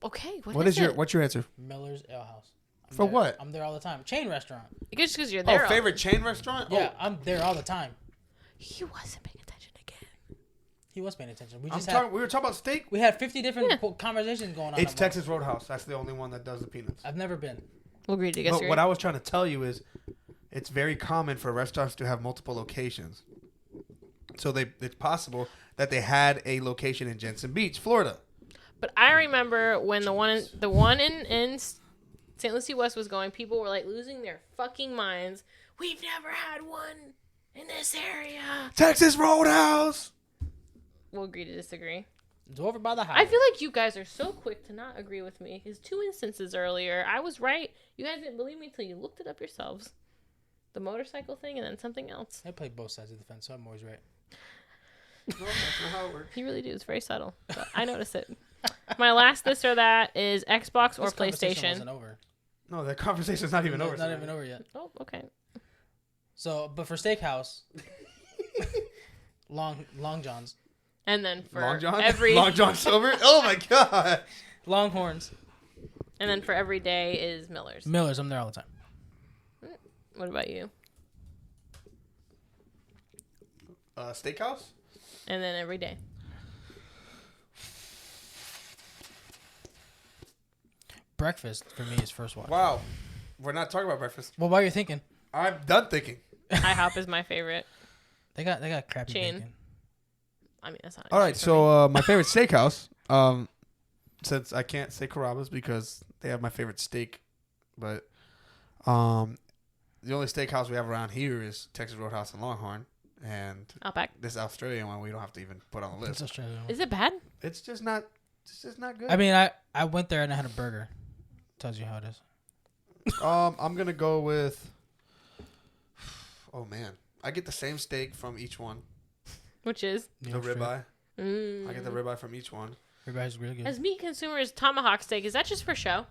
Okay. What is your it? What's your answer? Miller's Ale House. I'm For there- what? I'm there all the time. Chain restaurant. Just because you're there. Oh, favorite chain restaurant? Yeah, I'm there all the time. He wasn't paying attention again. He was paying attention. We Oh, just we were talking about steak. we had 50 different Yeah. conversations going on. It's at once. Texas Roadhouse. That's the only one that does the peanuts. I've never been. We'll agree to But disagree. what I was trying to tell you is, it's very common for restaurants to have multiple locations. So it's possible that they had a location in Jensen Beach, Florida. But I remember when the one in St. Lucie West was going, people were like losing their fucking minds. We've never had one in this area. Texas Roadhouse. We'll agree to disagree. It's over by the house. I feel like you guys are so quick to not agree with me. Because 2 instances earlier, I was right. You guys didn't believe me until you looked it up yourselves. The motorcycle thing and then something else. I play both sides of the fence, so I'm always right. No, that's not how it works. You really do. It's very subtle. But I notice it. My last this or that is Xbox or This conversation PlayStation. wasn't over. No, that conversation's not even No, over. it's not even over yet. Oh, okay. So, but for Steakhouse, Long John's, And then for Long John? every Long John Silver? Oh my god. Longhorns, and then for every day is Miller's. Miller's. I'm there all the time. What about you? Steakhouse? And then every day. Breakfast for me is first watch. Wow. We're not talking about breakfast. Well, while you're thinking, I'm done thinking. IHOP is my favorite. they got crappy Chain. bacon. I mean, that's not. an All right, issue for me. so my favorite steakhouse, since I can't say Carrabba's because they have my favorite steak, but the only steakhouse we have around here is Texas Roadhouse and Longhorn, and Outback. this Australian one we don't have to even put on the It's list. Australian. Is it bad? It's just not good. I mean, I went there and I had a burger. Tells you how it is. I'm gonna go with. Oh man, I get the same steak from each one. Which is. New The York strip. ribeye. Mm. I get the ribeye from each one. Ribeye's really good. As meat consumers, tomahawk steak, is that just for show?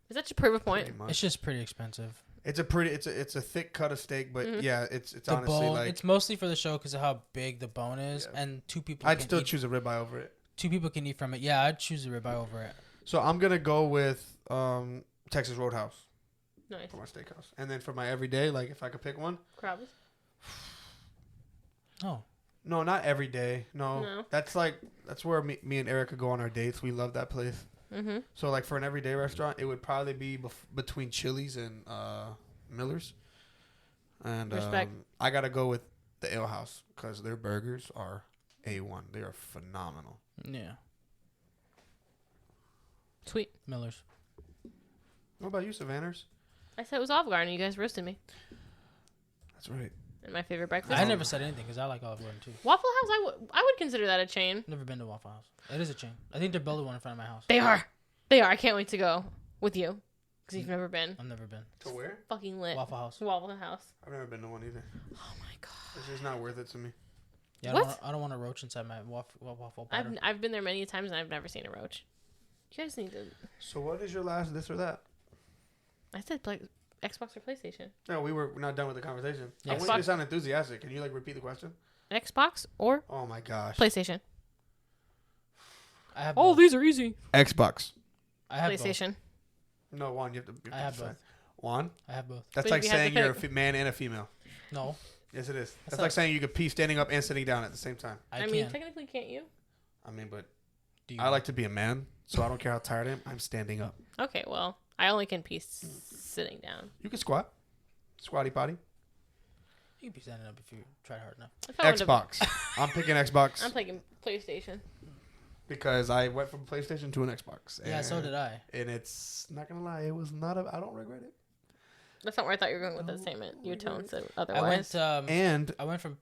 Is that to prove a point? Pretty much. It's just pretty expensive. It's a thick cut of steak, but yeah, it's The honestly bone. like It's mostly for the show because of how big the bone is, Yeah. and I'd can still eat. choose a ribeye over it. 2 people can eat from it. Yeah, I'd choose the ribeye over it. So I'm gonna go with Texas Roadhouse Nice. for my steakhouse, and then for my everyday, like if I could pick one. Krabs. Oh, No, not every day. No, No. that's where me and Erica go on our dates. We love that place. Mm-hmm. So like for an everyday restaurant, it would probably be between Chili's and Miller's. And Respect. I gotta go with the Ale House because their burgers are A1. They are phenomenal. yeah, Sweet. Miller's. What about you, Savannah's? I said it was Olive Garden. You guys roasted me. That's right. And my favorite breakfast. I never said anything because I like Olive Garden too. Waffle House. I would consider that a chain. Never been to Waffle House. It is a chain. I think they're building one in front of my house. They are. They are. I can't wait to go with you because you've never been. I've never been. To where? Fucking lit. Waffle House. Waffle House. I've never been to one either. Oh my god. It's just not worth it to me. Yeah, What? I don't want a roach inside my waffle powder. I've been there many times and I've never seen a roach. You guys need to. So what is your last this or that? I said play Xbox or PlayStation. No, we're not done with the conversation. Yeah. I want you to Xbox. sound enthusiastic. Can you like repeat the question? Xbox or Oh my gosh. PlayStation. I have Oh, both. these are easy. Xbox. I have both. PlayStation. No, Juan, you have to I have decide. both. Juan? I have both. That's But like if you had to saying you're a pick- man and a female. No, Yes, it is. That's not- like saying you could pee standing up and sitting down at the same time. I mean, can. technically, can't you? I mean, but Do you I like to be a man, so I don't care how tired I am. I'm standing up. Okay, well, I only can pee sitting down. You can squat. Squatty potty. You can be standing up if you try hard enough. If I wanted to- Xbox. I'm picking Xbox I'm playing PlayStation. because I went from PlayStation to an Xbox. Yeah, so and- did I. And it's not gonna lie, it was not. I don't regret it. That's not where I thought you were going with that statement. Your tone said I otherwise. went. And I went from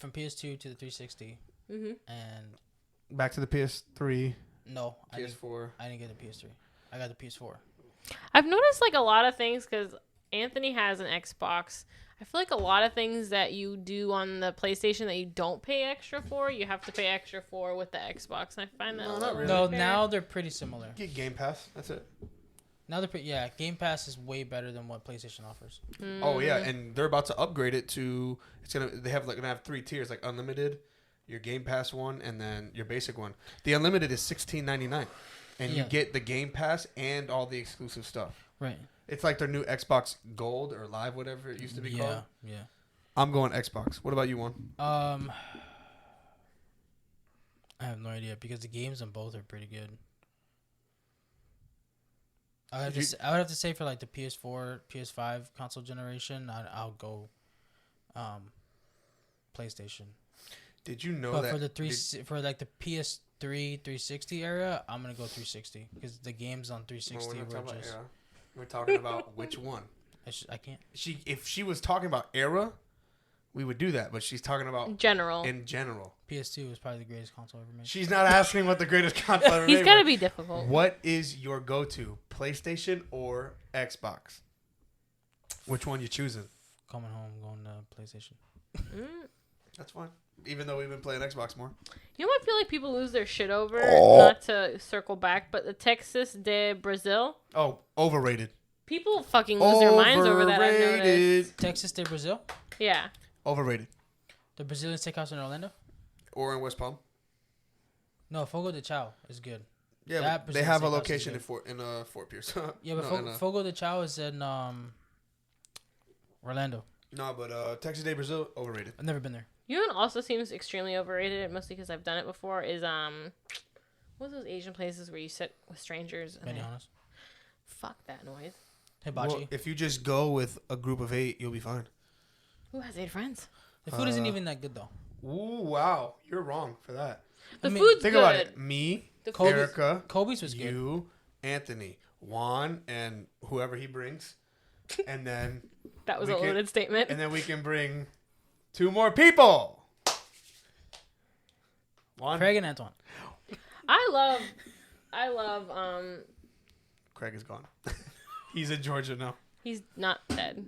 PS2 to the 360, Mm-hmm. and back to the PS3, no, PS4. I didn't get the PS3. I got the PS4. I've noticed like a lot of things because Anthony has an Xbox. I feel like a lot of things that you do on the PlayStation that you don't pay extra for, you have to pay extra for with the Xbox, and I find that No, a not little really. No, unfair. now they're pretty similar. Get Game Pass. That's it. Now they're yeah. Game Pass is way better than what PlayStation offers. Oh yeah, and they're about to upgrade it to. They have gonna have 3 tiers like unlimited, your Game Pass one, and then your basic one. The unlimited is $16.99, and you Yeah. get the Game Pass and all the exclusive stuff. Right. It's like their new Xbox Gold or Live, whatever it used to be called. Yeah. I'm going Xbox. What about you, one? I have no idea because the games on both are pretty good. I would have to say for like the PS4, PS5 console generation, I'll go PlayStation. Did you know But that for the for like the PS3 360 era, I'm gonna go 360 because the games on 360 were just era. We're talking about which one. I can't. If she was talking about era, we would do that. But she's talking about general. in general. PS2 was probably the greatest console ever made. She's not asking what the greatest console ever He's made got to was. be difficult. What is your go-to, PlayStation or Xbox? Which one you choosing? Coming home, going to PlayStation. Mm. That's fine. Even though we've been playing Xbox more. You know what I feel like people lose their shit over? Oh. Not to circle back, but the Texas de Brazil. Oh, overrated. People fucking lose their minds over that, I've noticed. Overrated. Texas de Brazil, Yeah. Overrated. the Brazilian steakhouse in Orlando. Or in West Palm. No, Fogo de Chao is good. Yeah, That but they Brazilian have a steakhouse is location good. in Fort Pierce. Yeah, but no, Fogo de Chao is in Orlando. no, but Texas Day Brazil overrated. I've never been there. You know what also seems extremely overrated, mostly because I've done it before, is what's those Asian places where you sit with strangers? And Benihana's. fuck that noise. Hibachi. Well, if you just go with a group of 8, you'll be fine. Who has 8 friends? the food isn't even that good though. Ooh, wow, you're wrong for that. The I mean, food's Think good. about it. Me, The Kobe's- food Erica, Kobe's was good. you, Anthony, Juan, and whoever he brings, and then that was we a can- loaded statement. and then we can bring 2 more people. Juan, Craig and Antoine. I love Craig is gone. He's in Georgia now. he's not dead.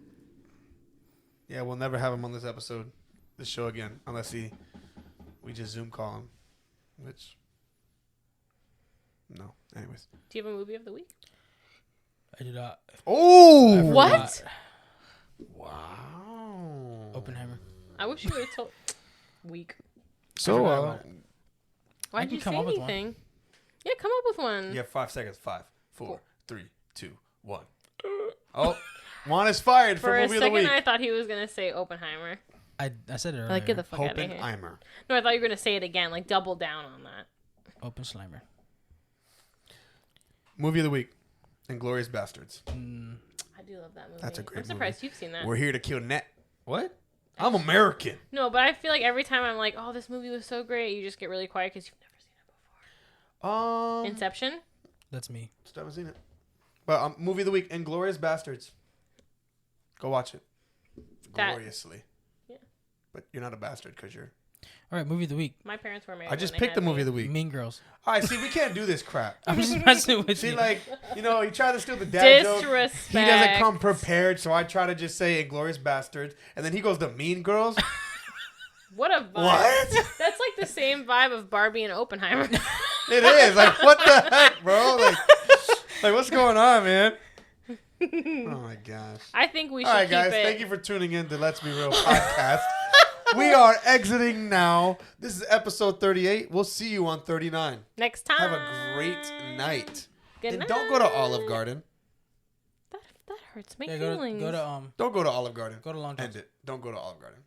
Yeah, we'll never have him on this show again, unless we just Zoom call him, which, no. Anyways. Do you have a movie of the week? I did not. Oh, What? Wow. Oppenheimer. I wish you would have told. Weak. So, forgot about it. Why I did can you come say up with one. anything? Yeah, come up with one. you have 5 seconds. 5, 4, Four. 3, 2, 1. Oh, Juan is fired for For a movie of the second, week. I thought he was gonna say Oppenheimer. I said it earlier. Like, get the fuck out of here. Oppenheimer. No, I thought you were gonna say it again. Like, double down on that. Open Slimer. Movie of the week. Inglourious Bastards. I do love that movie. That's a great I'm surprised movie. you've seen that. We're here to kill net. What? I'm American. No, but I feel like every time I'm like, oh, this movie was so great, you just get really quiet because you've never seen it before. Inception? That's me. Still haven't seen it. But movie of the week, Inglourious Bastards. Go watch it. That- Gloriously. Yeah. But you're not a bastard because you're... All right, movie of the week. My parents were married. I just when they picked the had movie me. of the week. Mean Girls. All right, see, we can't do this crap. I'm just messing with See, you. like, you know, you try to steal the dad joke. Disrespect. He doesn't come prepared, so I try to just say Inglourious Bastards, and then he goes to Mean Girls. What a vibe. What? That's like the same vibe of Barbie and Oppenheimer. It is. Like, what the heck, bro? Like what's going on, man? Oh, my gosh. I think we should All right, keep guys. it. Thank you for tuning in to Let's Be Real podcast. We are exiting now. This is episode 38. We'll see you on 39. Next time. Have a great night. Good And night. don't go to Olive Garden. That hurts my Yeah, feelings. go to Don't go to Olive Garden. Go to Long John's. End it. Don't go to Olive Garden.